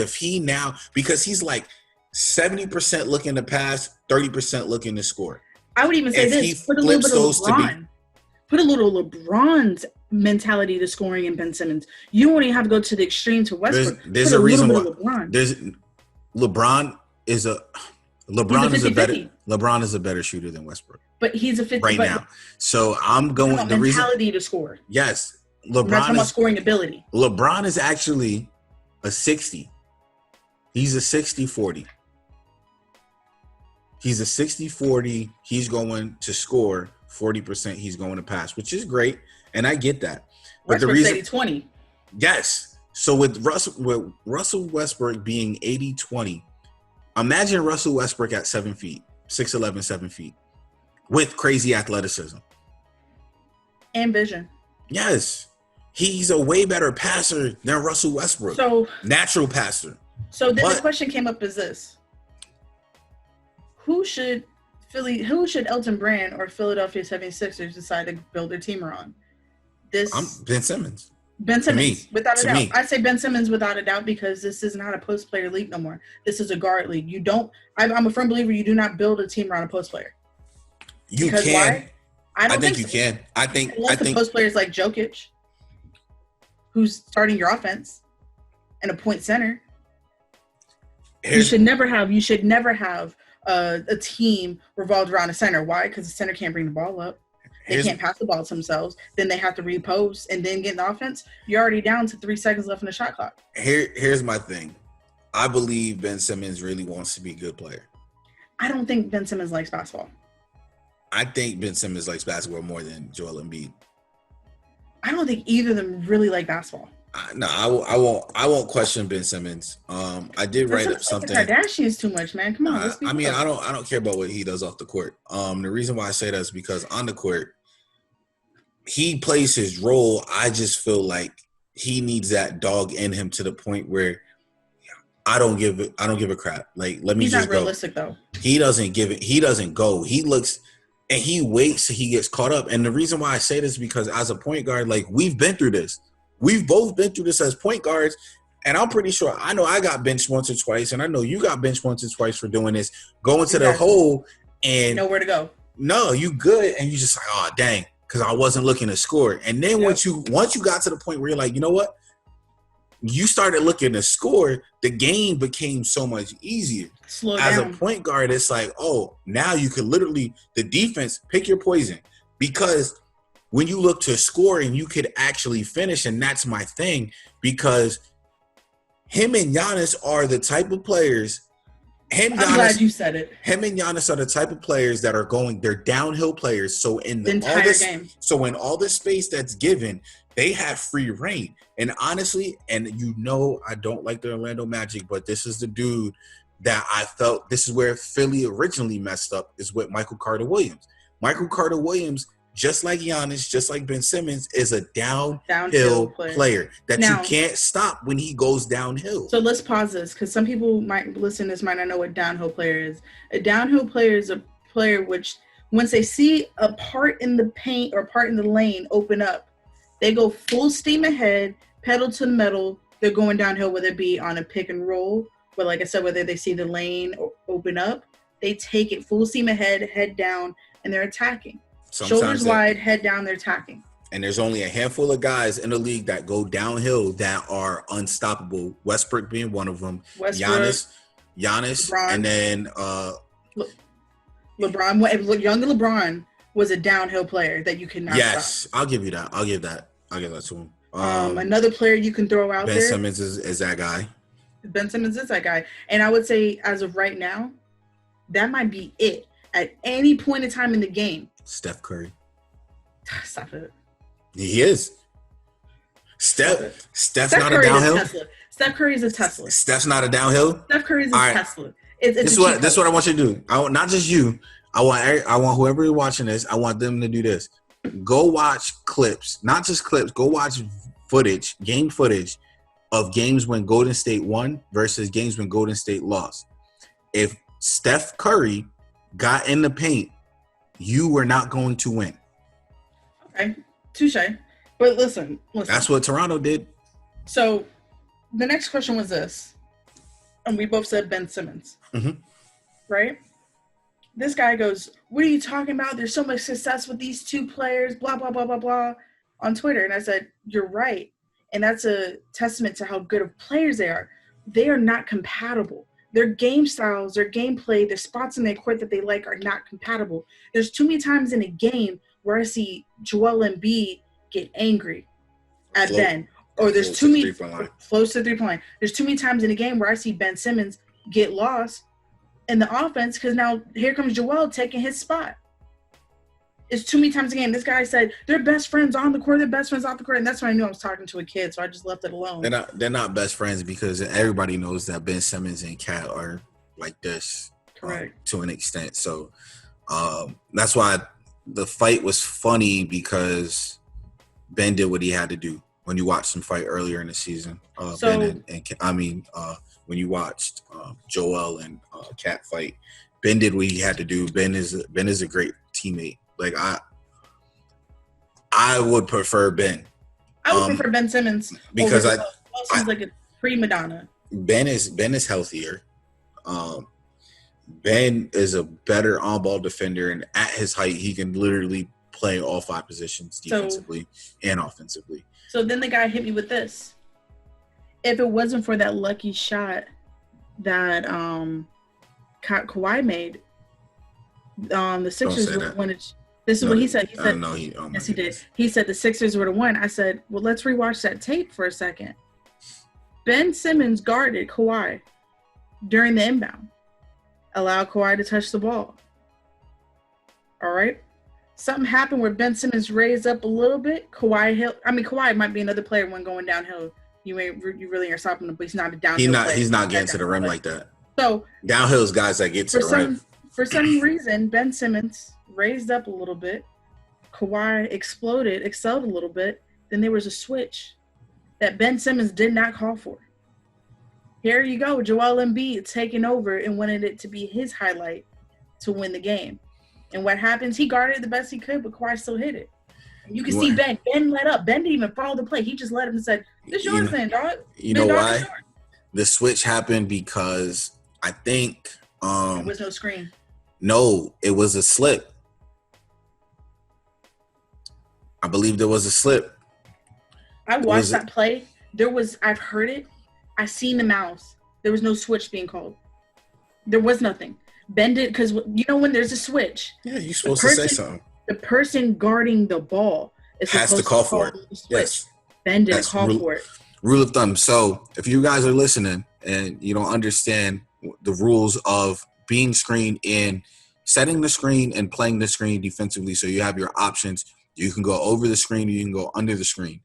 because he's like 70% looking to pass, 30% looking to score. I would even say this. Put a little bit of LeBron. Put a little LeBron's mentality to scoring in Ben Simmons. You don't even have to go to the extreme to Westbrook. There's a reason why. LeBron is a better shooter than Westbrook. But he's a 50 right now. So I'm going the mentality to score. Yes, LeBron. We're not talking about scoring ability. LeBron is actually a 60. He's a 60-40. He's a 60-40. He's going to score 40%. He's going to pass, which is great, and I get that. But Westbrook's 80-20. Yes. So with Russell Westbrook being 80-20, imagine Russell Westbrook at 7 feet, 6'11", 7 feet, with crazy athleticism and vision. Yes, he's a way better passer than Russell Westbrook. So natural passer. So then the question came up is this: Who should Elton Brand or Philadelphia 76ers decide to build their team around? Ben Simmons. Ben Simmons, without a doubt. I say Ben Simmons without a doubt because this is not a post player league no more. This is a guard league. I'm a firm believer you do not build a team around a post player. You can. Why? I think you can. I think the post players like Jokic, who's starting your offense, and a point center. You should never have a team revolved around a center. Why? Because the center can't bring the ball up. They can't pass the ball to themselves. Then they have to repose and then get in the offense. You're already down to 3 seconds left in the shot clock. Here's my thing. I believe Ben Simmons really wants to be a good player. I don't think Ben Simmons likes basketball. I think Ben Simmons likes basketball more than Joel Embiid. I don't think either of them really like basketball. No, I won't question Ben Simmons. I did write up something. The Kardashians too much, man. Come on. I don't care about what he does off the court. The reason why I say that is because on the court, he plays his role. I just feel like he needs that dog in him to the point where I don't give a crap. Like, let me He's just not realistic go. Though. He doesn't give it. He doesn't go. He looks and he waits till he gets caught up. And the reason why I say this is because as a point guard, like, we've been through this. We've both been through this as point guards, and I'm pretty sure I know I got benched once or twice, and I know you got benched once or twice for doing this, going to the hole and nowhere to go. No, you good, and you just like, oh dang, because I wasn't looking to score. And then once you got to the point where you're like, you know what, you started looking to score, the game became so much easier. As a point guard, it's like, oh, now you could literally the defense pick your poison because. When you look to score and you could actually finish, and that's my thing, because him and Giannis are the type of players I'm glad you said it. Him and Giannis are the type of players that are they're downhill players. So in the entire game. So in all the space that's given, they have free reign. And honestly, and I don't like the Orlando Magic, but this is the dude that I felt this is where Philly originally messed up, is with Michael Carter Williams. Michael Carter Williams, just like Giannis, just like Ben Simmons, is a downhill player that you can't stop when he goes downhill. So let's pause this, because some people might listen to this might not know what downhill player is. A downhill player is a player which, once they see a part in the paint or part in the lane open up, they go full steam ahead, pedal to the metal. They're going downhill, whether it be on a pick and roll, but like I said, whether they see the lane open up, they take it full steam ahead, head down, and they're attacking. Shoulders wide, head down, they're attacking. And there's only a handful of guys in the league that go downhill that are unstoppable. Westbrook being one of them. Giannis, LeBron. And then LeBron. Young LeBron was a downhill player that you could not stop. Yes, I'll give you that. I'll give that to him. Another player you can throw out there. Ben Simmons is that guy. Ben Simmons is that guy. And I would say, as of right now, that might be it. At any point in time in the game. Steph Curry. Stop it. He is. Steph's not a downhill. Steph Curry is a Tesla. Steph's not a downhill. Steph Curry is a Tesla. This is what I want you to do. I just you. I want whoever is watching this. I want them to do this. Go watch clips, not just clips. Go watch game footage of games when Golden State won versus games when Golden State lost. If Steph Curry got in the paint, you were not going to win. Okay, touche. But listen. That's what Toronto did. So the next question was this, and we both said Ben Simmons, right? This guy goes, "What are you talking about? There's so much success with these two players, blah, blah, blah, blah, blah," on Twitter. And I said, you're right. And that's a testament to how good of players they are. They are not compatible. Their game styles, their gameplay, their spots in their court that they like are not compatible. There's too many times in a game where I see Joel Embiid get angry at Ben. Or there's too many close to the 3-point line. There's too many times in a game where I see Ben Simmons get lost in the offense because now here comes Joel taking his spot. It's too many times a game. This guy said they're best friends on the court, they're best friends off the court, and that's when I knew I was talking to a kid, so I just left it alone. They're not best friends because everybody knows that Ben Simmons and Cat are like this, correct, to an extent. So that's why the fight was funny, because Ben did what he had to do. When you watched him fight earlier in the season, Ben when you watched Joel and Cat fight, Ben did what he had to do. Ben is a great teammate. Like I would prefer Ben. I would prefer Ben Simmons because he's like a prima donna. Ben is healthier. Ben is a better on-ball defender, and at his height, he can literally play all 5 positions defensively and offensively. So then the guy hit me with this. If it wasn't for that lucky shot that Kawhi made, the Sixers would have won it. This is what he said. He said, yes, he did. He said the Sixers would have won. I said, well, let's rewatch that tape for a second. Ben Simmons guarded Kawhi during the inbound, allowed Kawhi to touch the ball. All right? Something happened where Ben Simmons raised up a little bit. Kawhi might be another player when going downhill. You really are stopping him, but he's not a downhill player. He's not getting to the rim like that. So downhill's guys that get to the rim. For some reason, Ben Simmons raised up a little bit. Kawhi excelled a little bit. Then there was a switch that Ben Simmons did not call for. Here you go, Joel Embiid taking over and wanted it to be his highlight to win the game. And what happens? He guarded the best he could, but Kawhi still hit it. And you can see Ben. Ben let up. Ben didn't even follow the play. He just let him and said, "This yours, then, dog." You know why? The switch happened because I think there was no screen. No, it was a slip. I believe there was a slip. I watched that play. I've heard it. I seen the mouse. There was no switch being called. There was nothing. Ben did, because you know when there's a switch. Yeah, you're supposed to say something. The person guarding the ball has to call for it. Yes. Ben didn't call for it. Rule of thumb. So if you guys are listening and you don't understand the rules of being screened and setting the screen and playing the screen defensively. So you have your options. You can go over the screen, you can go under the screen.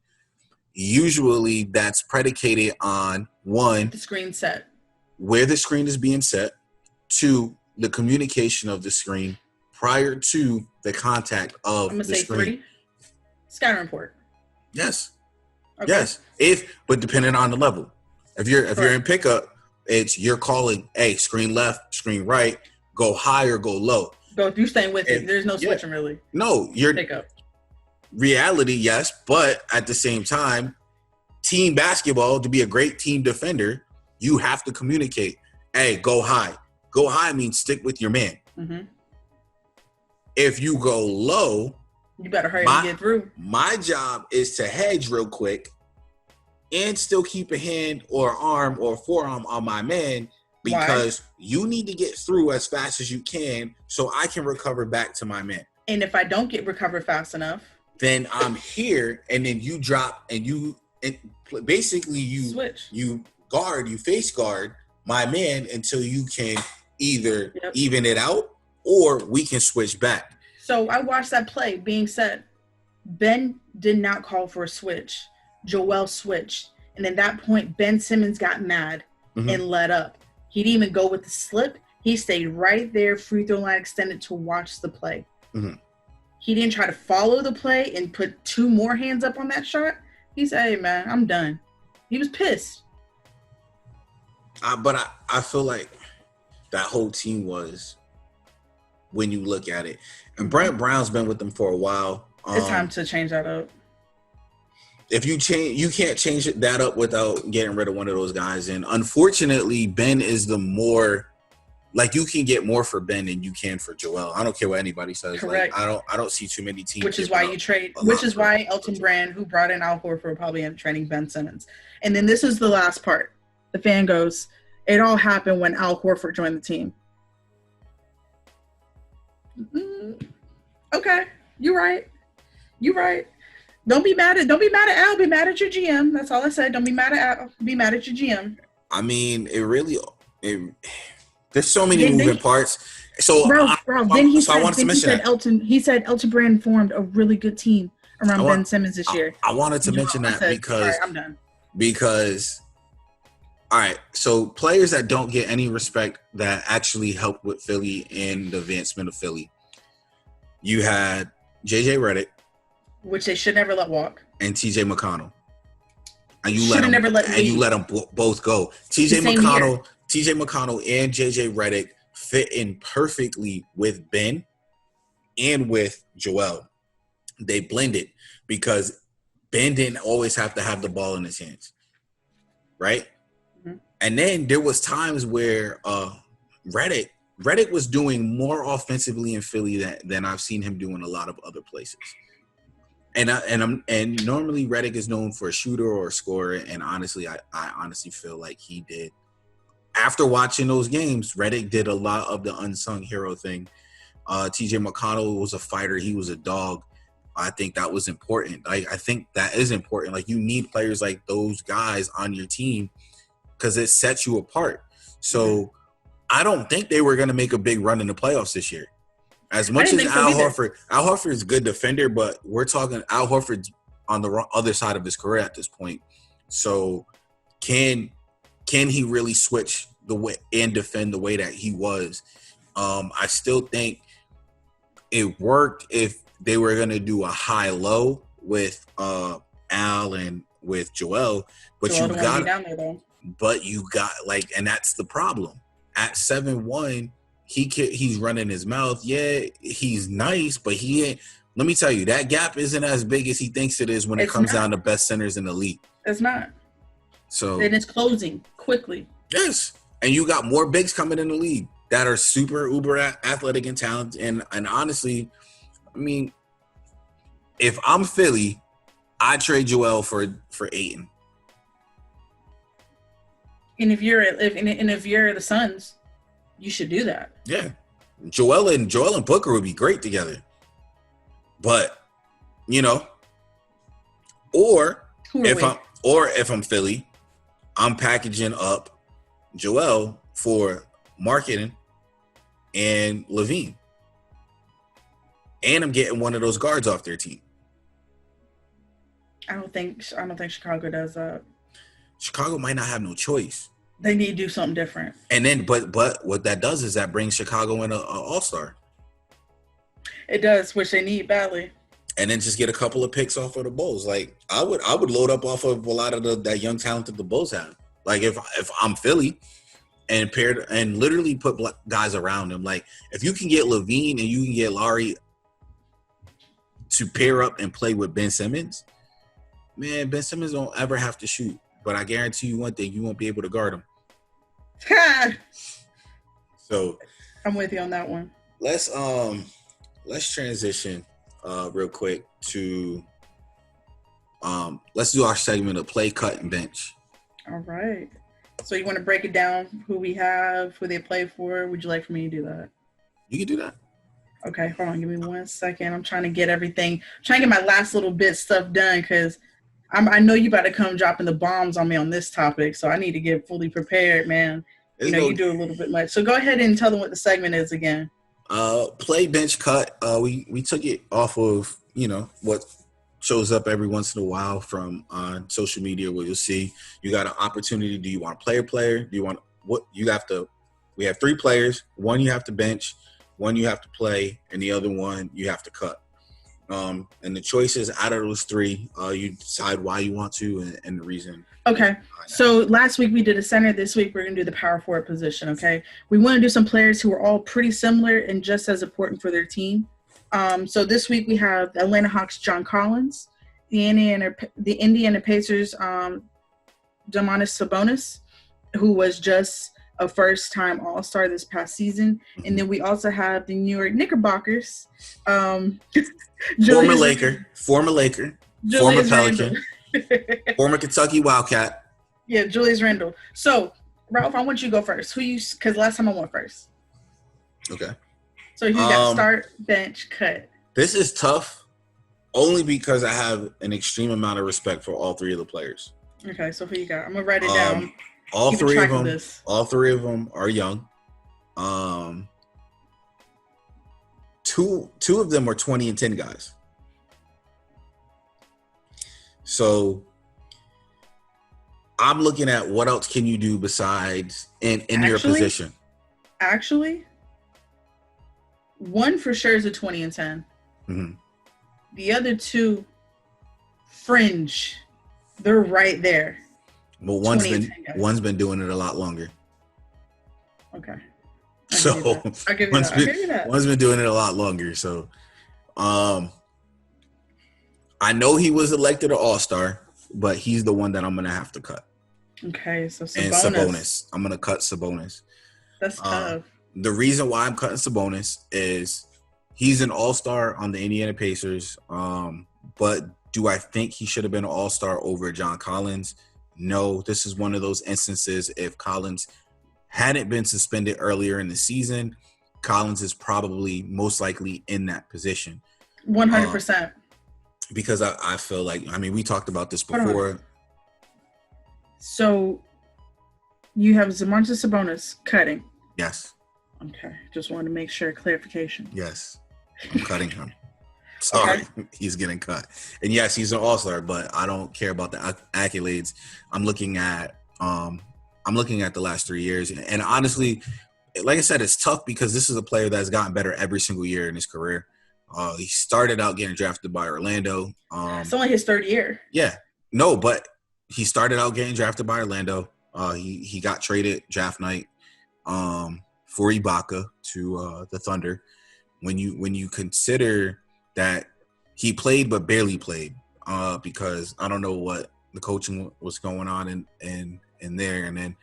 Usually that's predicated on, one, the screen set, where the screen is being set, two, the communication of the screen prior to the contact of the screen. 3, scattering port. Yes. Okay. Yes. But depending on the level. If you're in pickup, you're calling, hey, screen left, screen right, go high or go low. So if you're staying with it, there's no switching really. No, you're pickup. Reality, yes, but at the same time, team basketball, to be a great team defender, you have to communicate. Hey, go high. Go high means stick with your man. Mm-hmm. If you go low, you better hurry and get through. My job is to hedge real quick and still keep a hand or arm or forearm on my man, because you need to get through as fast as you can so I can recover back to my man. And if I don't get recovered fast enough, then I'm here, and then you drop and basically you switch. You face guard my man until you can either even it out or we can switch back. So I watched that play being said. Ben did not call for a switch. Joel switched. And at that point, Ben Simmons got mad and let up. He didn't even go with the slip. He stayed right there, free throw line extended, to watch the play. Mm-hmm. He didn't try to follow the play and put 2 more hands up on that shot. He said, hey, man, I'm done. He was pissed. But I feel like that whole team was, when you look at it. And Brett Brown's been with them for a while. It's time to change that up. If you can't change that up without getting rid of one of those guys. And unfortunately, Ben is the more, like, you can get more for Ben than you can for Joel. I don't care what anybody says. Correct. Like, I don't see too many teams. Which is why you trade. Which is why Elton Brand, who brought in Al Horford, probably ended up trading Ben Simmons. And then this is the last part. The fan goes, it all happened when Al Horford joined the team. Okay, you're right. Don't be mad at Al. Be mad at your GM. That's all I said. Don't be mad at Al. Be mad at your GM. I mean, there's so many moving parts. So, He said Elton Brand formed a really good team around Ben Simmons this year. I wanted to mention that because I'm done. Because, all right, so players that don't get any respect that actually helped with Philly and the advancement of Philly. You had JJ Redick, which they should never let walk, and TJ McConnell. And you let them both go. TJ McConnell and JJ Redick fit in perfectly with Ben and with Joel. They blended because Ben didn't always have to have the ball in his hands, right? Mm-hmm. And then there was times where Redick was doing more offensively in Philly than I've seen him do in a lot of other places. And normally Redick is known for a shooter or a scorer, and honestly, I honestly feel like he did. After watching those games, Redick did a lot of the unsung hero thing. TJ McConnell was a fighter; he was a dog. I think that was important. I think that is important. Like, you need players like those guys on your team because it sets you apart. So I don't think they were going to make a big run in the playoffs this year. As much as Al Horford is a good defender, but we're talking Al Horford's on the other side of his career at this point. So can he really switch the way and defend the way that he was? I still think it worked if they were going to do a high-low with Al and with Joel, but you got like, and that's the problem. At 7-1, he's running his mouth. Yeah, he's nice, but he ain't. Let me tell you, that gap isn't as big as he thinks it is when it comes down to best centers in the league. It's not. So and it's closing quickly. Yes, and you got more bigs coming in the league that are super uber athletic and talented. And honestly, I mean, if I'm Philly, I trade Joel for Ayton. And if you're the Suns, you should do that. Yeah, Joel and Booker would be great together. But if I'm Philly, I'm packaging up Joel for Marketing and Levine. And I'm getting one of those guards off their team. I don't think Chicago does that. Chicago might not have no choice. They need to do something different. And then, but what that does is that brings Chicago in a all-star. It does, which they need badly. And then just get a couple of picks off of the Bulls. Like I would load up off of a lot of that young talent that the Bulls have. Like if I'm Philly and paired and literally put guys around him. Like if you can get Levine and you can get Larry to pair up and play with Ben Simmons, man, Ben Simmons don't ever have to shoot. But I guarantee you one thing, you won't be able to guard him. So I'm with you on that one. Let's transition real quick to let's do our segment of play, cut, and bench. All right. So you want to break it down, who we have, who they play for? Would you like for me to do that? You can do that. Okay, hold on. Give me 1 second. I'm trying to get everything. I'm trying to get my last little bit stuff done because I know you about to come dropping the bombs on me on this topic, so I need to get fully prepared, man. You do a little bit much. So go ahead and tell them what the segment is again. Play, bench, cut. We took it off of, what shows up every once in a while from on social media where you'll see you got an opportunity. Do you want to play a player? Do you want what you have to? We have 3 players. One you have to bench, one you have to play, and the other one you have to cut. And the choices out of those 3, you decide why you want to and the reason. Okay. So last week we did a center. This week we're going to do the power forward position, okay? We want to do some players who are all pretty similar and just as important for their team. So this week we have the Atlanta Hawks' John Collins, the Indiana Pacers' Domantas Sabonis, who was just a first-time All-Star this past season. And then we also have the New York Knickerbockers. Former Laker, former Pelican, former Kentucky Wildcat. Yeah, Julius Randle. So, Ralph, I want you to go first. Because last time I went first. Okay. So you got start, bench, cut. This is tough, only because I have an extreme amount of respect for all 3 of the players. Okay, so who you got? I'm gonna write it down. All 3 of them are young. 2 of them are 20 and 10 guys. So I'm looking at what else can you do besides in your position. Actually, one for sure is a 20 and 10. Mm-hmm. The other 2, fringe. They're right there. But one's been doing it a lot longer. Okay. I'll give you that. One's been doing it a lot longer. So, I know he was elected an All-Star, but he's the one that I'm gonna have to cut. Okay, so Sabonis. I'm gonna cut Sabonis. That's tough. The reason why I'm cutting Sabonis is he's an All-Star on the Indiana Pacers. But do I think he should have been an All-Star over John Collins? No. This is one of those instances. If Collins hadn't been suspended earlier in the season, Collins is probably most likely in that position. 100%. Because I feel like, we talked about this before. So you have Domantas Sabonis cutting. Yes. Okay. Just wanted to make sure. Clarification. Yes. I'm cutting him. Sorry. Okay. He's getting cut. And yes, he's an All-Star, but I don't care about the accolades. I'm looking at the last 3 years. And honestly, like I said, it's tough because this is a player that's gotten better every single year in his career. He started out getting drafted by Orlando. It's only his 3rd year. Yeah. No, but he started out getting drafted by Orlando. He got traded draft night for Ibaka to the Thunder. When you consider that he played but barely played because I don't know what the coaching was going on in there. And then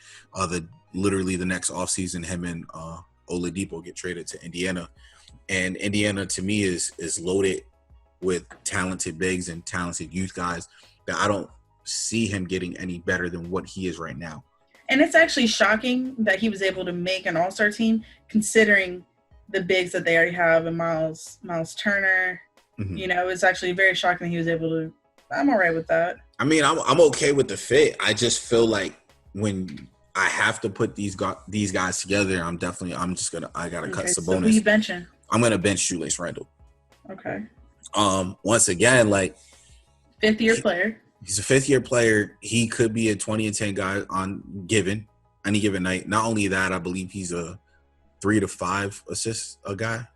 literally the next offseason, him and Oladipo get traded to Indiana. And Indiana, to me, is loaded with talented bigs and talented youth guys that I don't see him getting any better than what he is right now. And it's actually shocking that he was able to make an All-Star team considering the bigs that they already have and Miles Turner. Mm-hmm. It's actually very shocking that he was able to – I'm all right with that. I'm okay with the fit. I just feel like when I have to put these guys together, I gotta cut Sabonis. So who you benching? I'm gonna bench Julius Randle. Okay. Once again, like fifth-year player. He's a fifth-year player. He could be a 20-10 guy on any given night. Not only that, I believe he's a 3 to 5 assists a guy.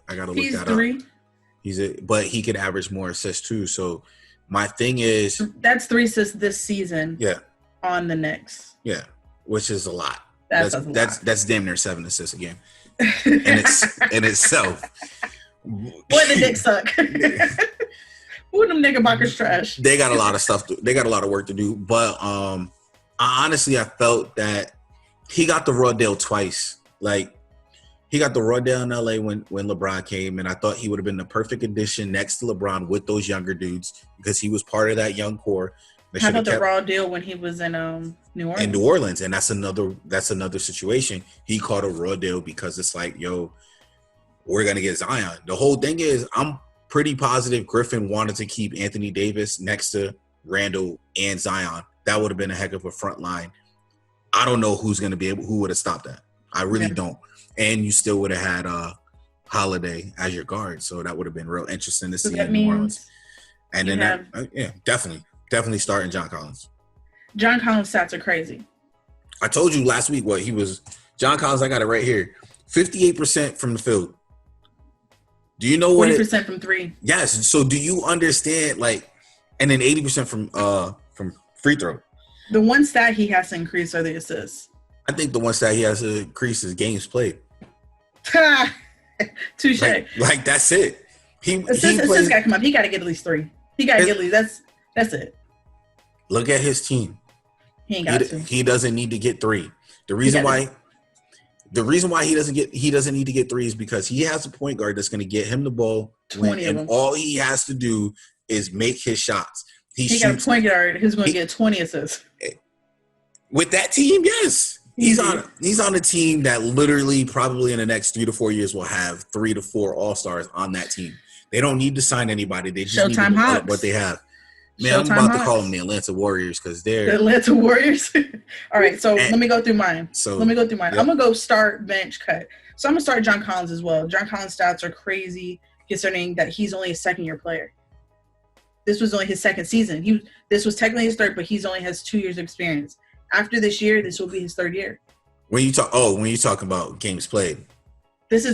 I gotta look that up. But he could average more assists too. So my thing is, that's 3 assists this season. Yeah. On the Knicks. Yeah, which is a lot. That's damn near 7 assists a game. in itself. Boy, the Knicks suck. Who them Knickerbockers trash? They got a lot of stuff. They got a lot of work to do. But I felt that he got the raw deal twice. Like, he got the raw deal in LA when LeBron came, and I thought he would have been the perfect addition next to LeBron with those younger dudes because he was part of that young core. How about the raw deal when he was in New Orleans? In New Orleans, and that's another situation. He caught a raw deal because it's like, yo, we're gonna get Zion. The whole thing is, I'm pretty positive Griffin wanted to keep Anthony Davis next to Randall and Zion. That would have been a heck of a front line. I don't know who would have stopped that. I really don't. And you still would have had Holiday as your guard, so that would have been real interesting to see in New Orleans. And then definitely starting John Collins. John Collins' stats are crazy. I told you last week what he was. John Collins, I got it right here. 58% from the field. Do you know what? 40% from 3. Yes. So do you understand, like, and then 80% from free throw? The one stat he has to increase are the assists. I think the one stat he has to increase is games played. Touche. Like that's it. Assists got to come up. He got to get at least 3. He got to get at least. That's it. Look at his team. He ain't got to. He doesn't need to get 3. The reason why he doesn't need to get 3 is because he has a point guard that's going to get him the ball 20 of them. And all he has to do is make his shots. He got a point guard who's going to get 20 assists. With that team, yes. He's on a team that literally probably in the next 3 to 4 years will have 3 to 4 all-stars on that team. They don't need to sign anybody. They just need to develop what they have. Man, I'm about to call them the Atlanta Warriors because they're the Atlanta Warriors. All right, so let me go through mine. I'm gonna go start, bench, cut. So I'm gonna start John Collins as well. John Collins' stats are crazy considering that he's only a second-year player. This was only his second season. This was technically his third, but he's only has 2 years of experience. After this year, this will be his 3rd year. When you talk about games played, this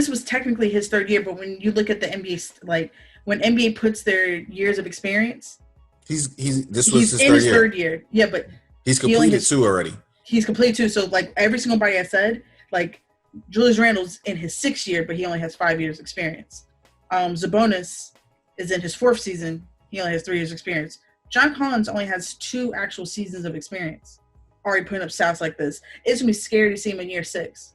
was technically his 3rd year. But when you look at the NBA, like when NBA puts their years of experience, he's in his 3rd year. Yeah, but he's completed 2 already. He's completed 2. So like every single body I said, like Julius Randle's in his 6th year, but he only has 5 years experience. Sabonis is in his 4th season. He only has 3 years experience. John Collins only has 2 actual seasons of experience. Already putting up stats like this. It's going to be scary to see him in year 6.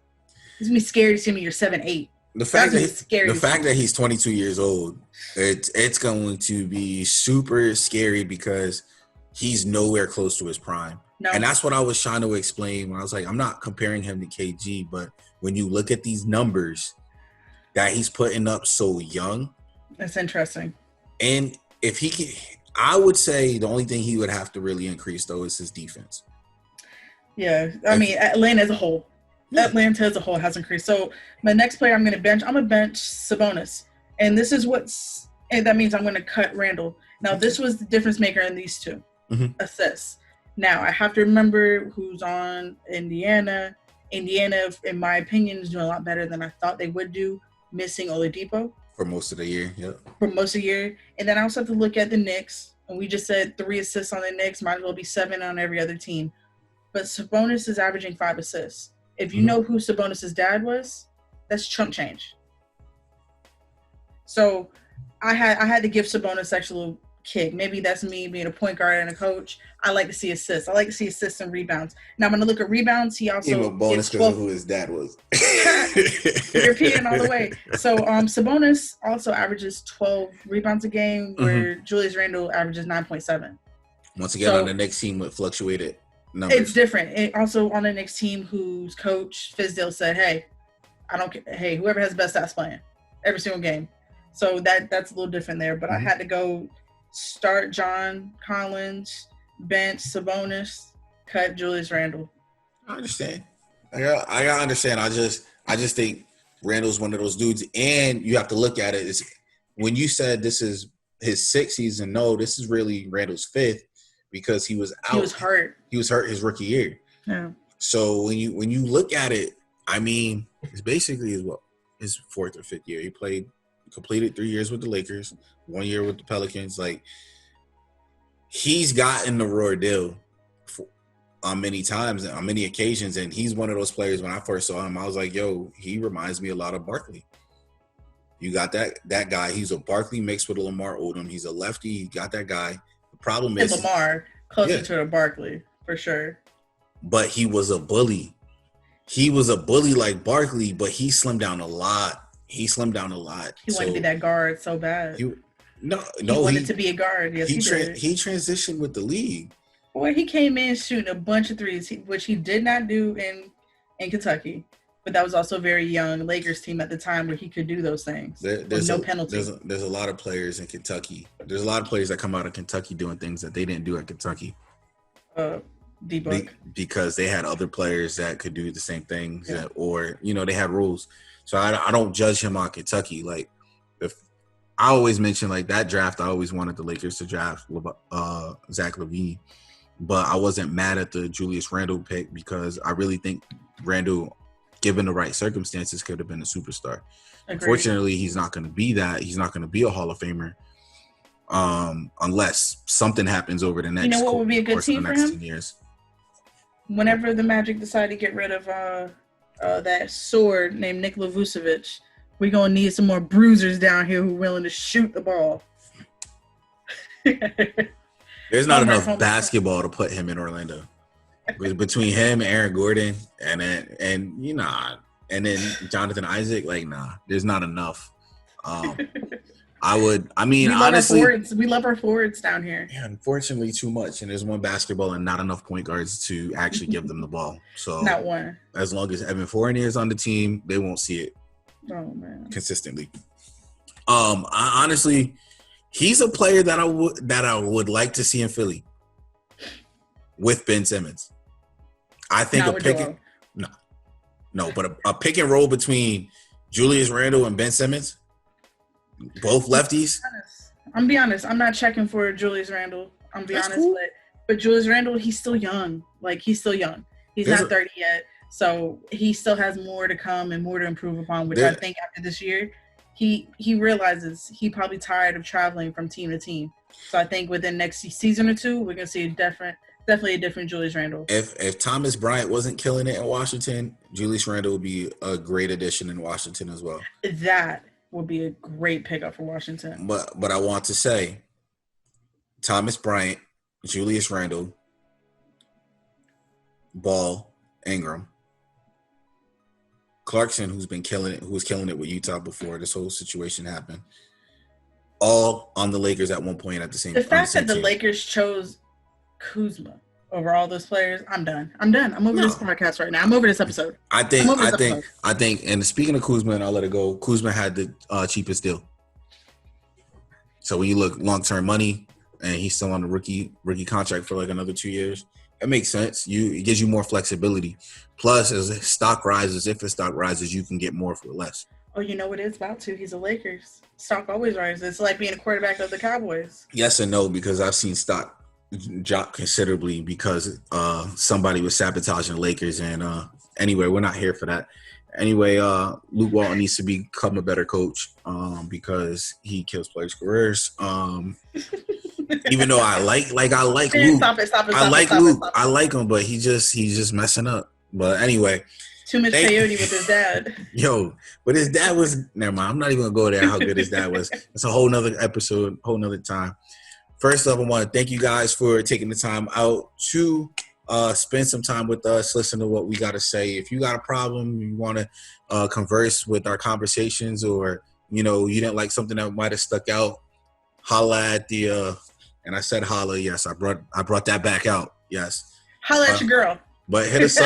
It's going to be scary to see him in year 7, 8. The fact that he's 22 years old, it's going to be super scary because he's nowhere close to his prime. No. And that's what I was trying to explain when I was like, I'm not comparing him to KG, but when you look at these numbers that he's putting up so young. That's interesting. And if he can, I would say the only thing he would have to really increase, though, is his defense. Yeah. I mean, Atlanta as a whole. Yeah. Atlanta as a whole has increased. So my next player I'm going to bench Sabonis. And this is and that means I'm going to cut Randall. Now, this was the difference maker in these 2 assists. Now, I have to remember who's on Indiana. Indiana, in my opinion, is doing a lot better than I thought they would do, missing Oladipo. For most of the year, yeah. For most of the year. And then I also have to look at the Knicks. And we just said 3 assists on the Knicks. Might as well be 7 on every other team. But Sabonis is averaging 5 assists. If you know who Sabonis' dad was, that's chump change. So I had to give Sabonis actually a little kick. Maybe that's me being a point guard and a coach. I like to see assists. I like to see assists and rebounds. Now I'm going to look at rebounds. He also bonus because of who his dad was. European all the way. So Sabonis also averages 12 rebounds a game, where Julius Randle averages 9.7. Once again, on the next team with fluctuated numbers. It's different. And also on the next team, whose coach Fizdale said, "Hey, I don't care. Hey, whoever has the best stats playing every single game." So that's a little different there. But I had to go start John Collins, bench Sabonis, cut Julius Randle. I understand. I understand. I just think Randall's one of those dudes, and you have to look at it. Is when you said this is his sixth season. No, this is really Randall's fifth because he was out. He was hurt. He was hurt his rookie year. Yeah. So when you look at it, I mean, it's basically his fourth or fifth year. He completed 3 years with the Lakers, 1 year with the Pelicans. Like, he's gotten the raw deal on many times, on many occasions, and he's one of those players. When I first saw him, I was like, yo, he reminds me a lot of Barkley. You got that guy. He's a Barkley mixed with a Lamar Odom. He's a lefty. You got that guy. The problem is Lamar closer to a Barkley for sure. But he was a bully. He was a bully like Barkley, but he slimmed down a lot. He wanted to be that guard so bad. He wanted to be a guard. Yes, he did. He transitioned with the league. Boy, he came in shooting a bunch of threes, which he did not do in Kentucky. But that was also a very young Lakers team at the time where he could do those things. There's no penalty. There's a lot of players in Kentucky. There's a lot of players that come out of Kentucky doing things that they didn't do at Kentucky. Because they had other players that could do the same things, or they had rules. So I don't judge him on Kentucky. Like, if I always mention like that draft, I always wanted the Lakers to draft Zach LaVine, but I wasn't mad at the Julius Randle pick because I really think Randle, given the right circumstances, could have been a superstar. Agreed. Unfortunately, he's not going to be that. He's not going to be a Hall of Famer unless something happens over the next. What would be a good team for him? 10 years. Whenever the Magic decide to get rid of that sword named Nikola Vucevic, we're going to need some more bruisers down here who are willing to shoot the ball. There's not enough basketball to put him in Orlando. Between him, Aaron Gordon, and then Jonathan Isaac, there's not enough. Honestly, we love our forwards down here. Yeah, unfortunately, too much. And there's one basketball and not enough point guards to actually give them the ball. So not one. As long as Evan Fournier is on the team, they won't see it. Oh man, consistently. Honestly, he's a player that I would like to see in Philly with Ben Simmons. I think but a pick and roll between Julius Randle and Ben Simmons. Both lefties. I'm be honest. I'm not checking for Julius Randle. Cool. But Julius Randle, he's still young. He's still young. He's not 30 yet, so he still has more to come and more to improve upon. Which I think after this year, he realizes he probably tired of traveling from team to team. So I think within next season or two, we're gonna see definitely a different Julius Randle. If Thomas Bryant wasn't killing it in Washington, Julius Randle would be a great addition in Washington as well. That would be a great pickup for Washington. But I want to say Thomas Bryant, Julius Randle, Ball, Ingram, Clarkson, who was killing it with Utah before this whole situation happened, all on the Lakers at one point at the same time. The fact that the Lakers chose Kuzma over all those players, I'm done. I'm over this podcast right now. I'm over this episode. I think, and speaking of Kuzma, and I'll let it go, Kuzma had the cheapest deal. So when you look long-term money, and he's still on the rookie contract for another 2 years, it makes sense. It gives you more flexibility. Plus, as if the stock rises, you can get more for less. Oh, you know what it's about to? He's a Lakers. Stock always rises. It's like being a quarterback of the Cowboys. Yes and no, because I've seen stock drop considerably because somebody was sabotaging the Lakers. And anyway, we're not here for that. Anyway, Luke Walton needs to become a better coach because he kills players' careers. Even though I like Luke. Stop it. I like him, but he's just messing up. But anyway. Too much peyote with his dad. Yo, but his dad was – never mind. I'm not even going to go there how good his dad was. It's a whole nother episode, whole nother time. First off, I want to thank you guys for taking the time out to spend some time with us, listen to what we got to say. If you got a problem, you want to converse with our conversations, or, you didn't like something that might have stuck out, holla at the and I said holla, yes, I brought that back out, yes. Holla at your girl. But hit us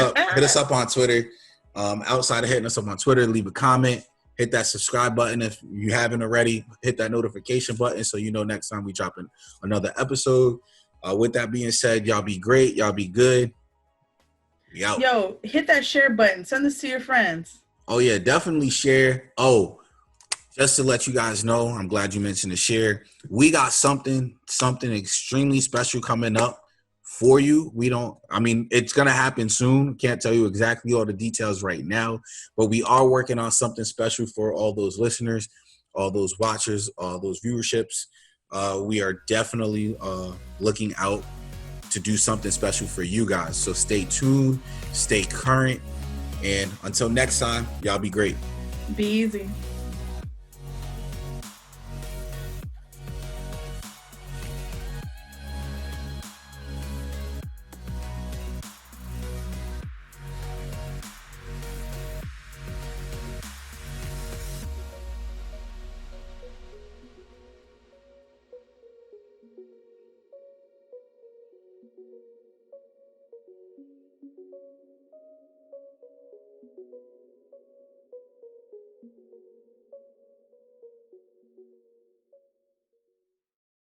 up on Twitter. Outside of hitting us up on Twitter, leave a comment, hit that subscribe button if you haven't already, hit that notification button so you know next time we drop another episode. With that being said, y'all be great, y'all be good. Yo, hit that share button. Send this to your friends. Oh, yeah, definitely share. Oh, just to let you guys know, I'm glad you mentioned the share. We got something extremely special coming up for you. It's going to happen soon. Can't tell you exactly all the details right now, but we are working on something special for all those listeners, all those watchers, all those viewerships. We are definitely looking out to do something special for you guys. So stay tuned, stay current, and until next time, y'all be great. Be easy.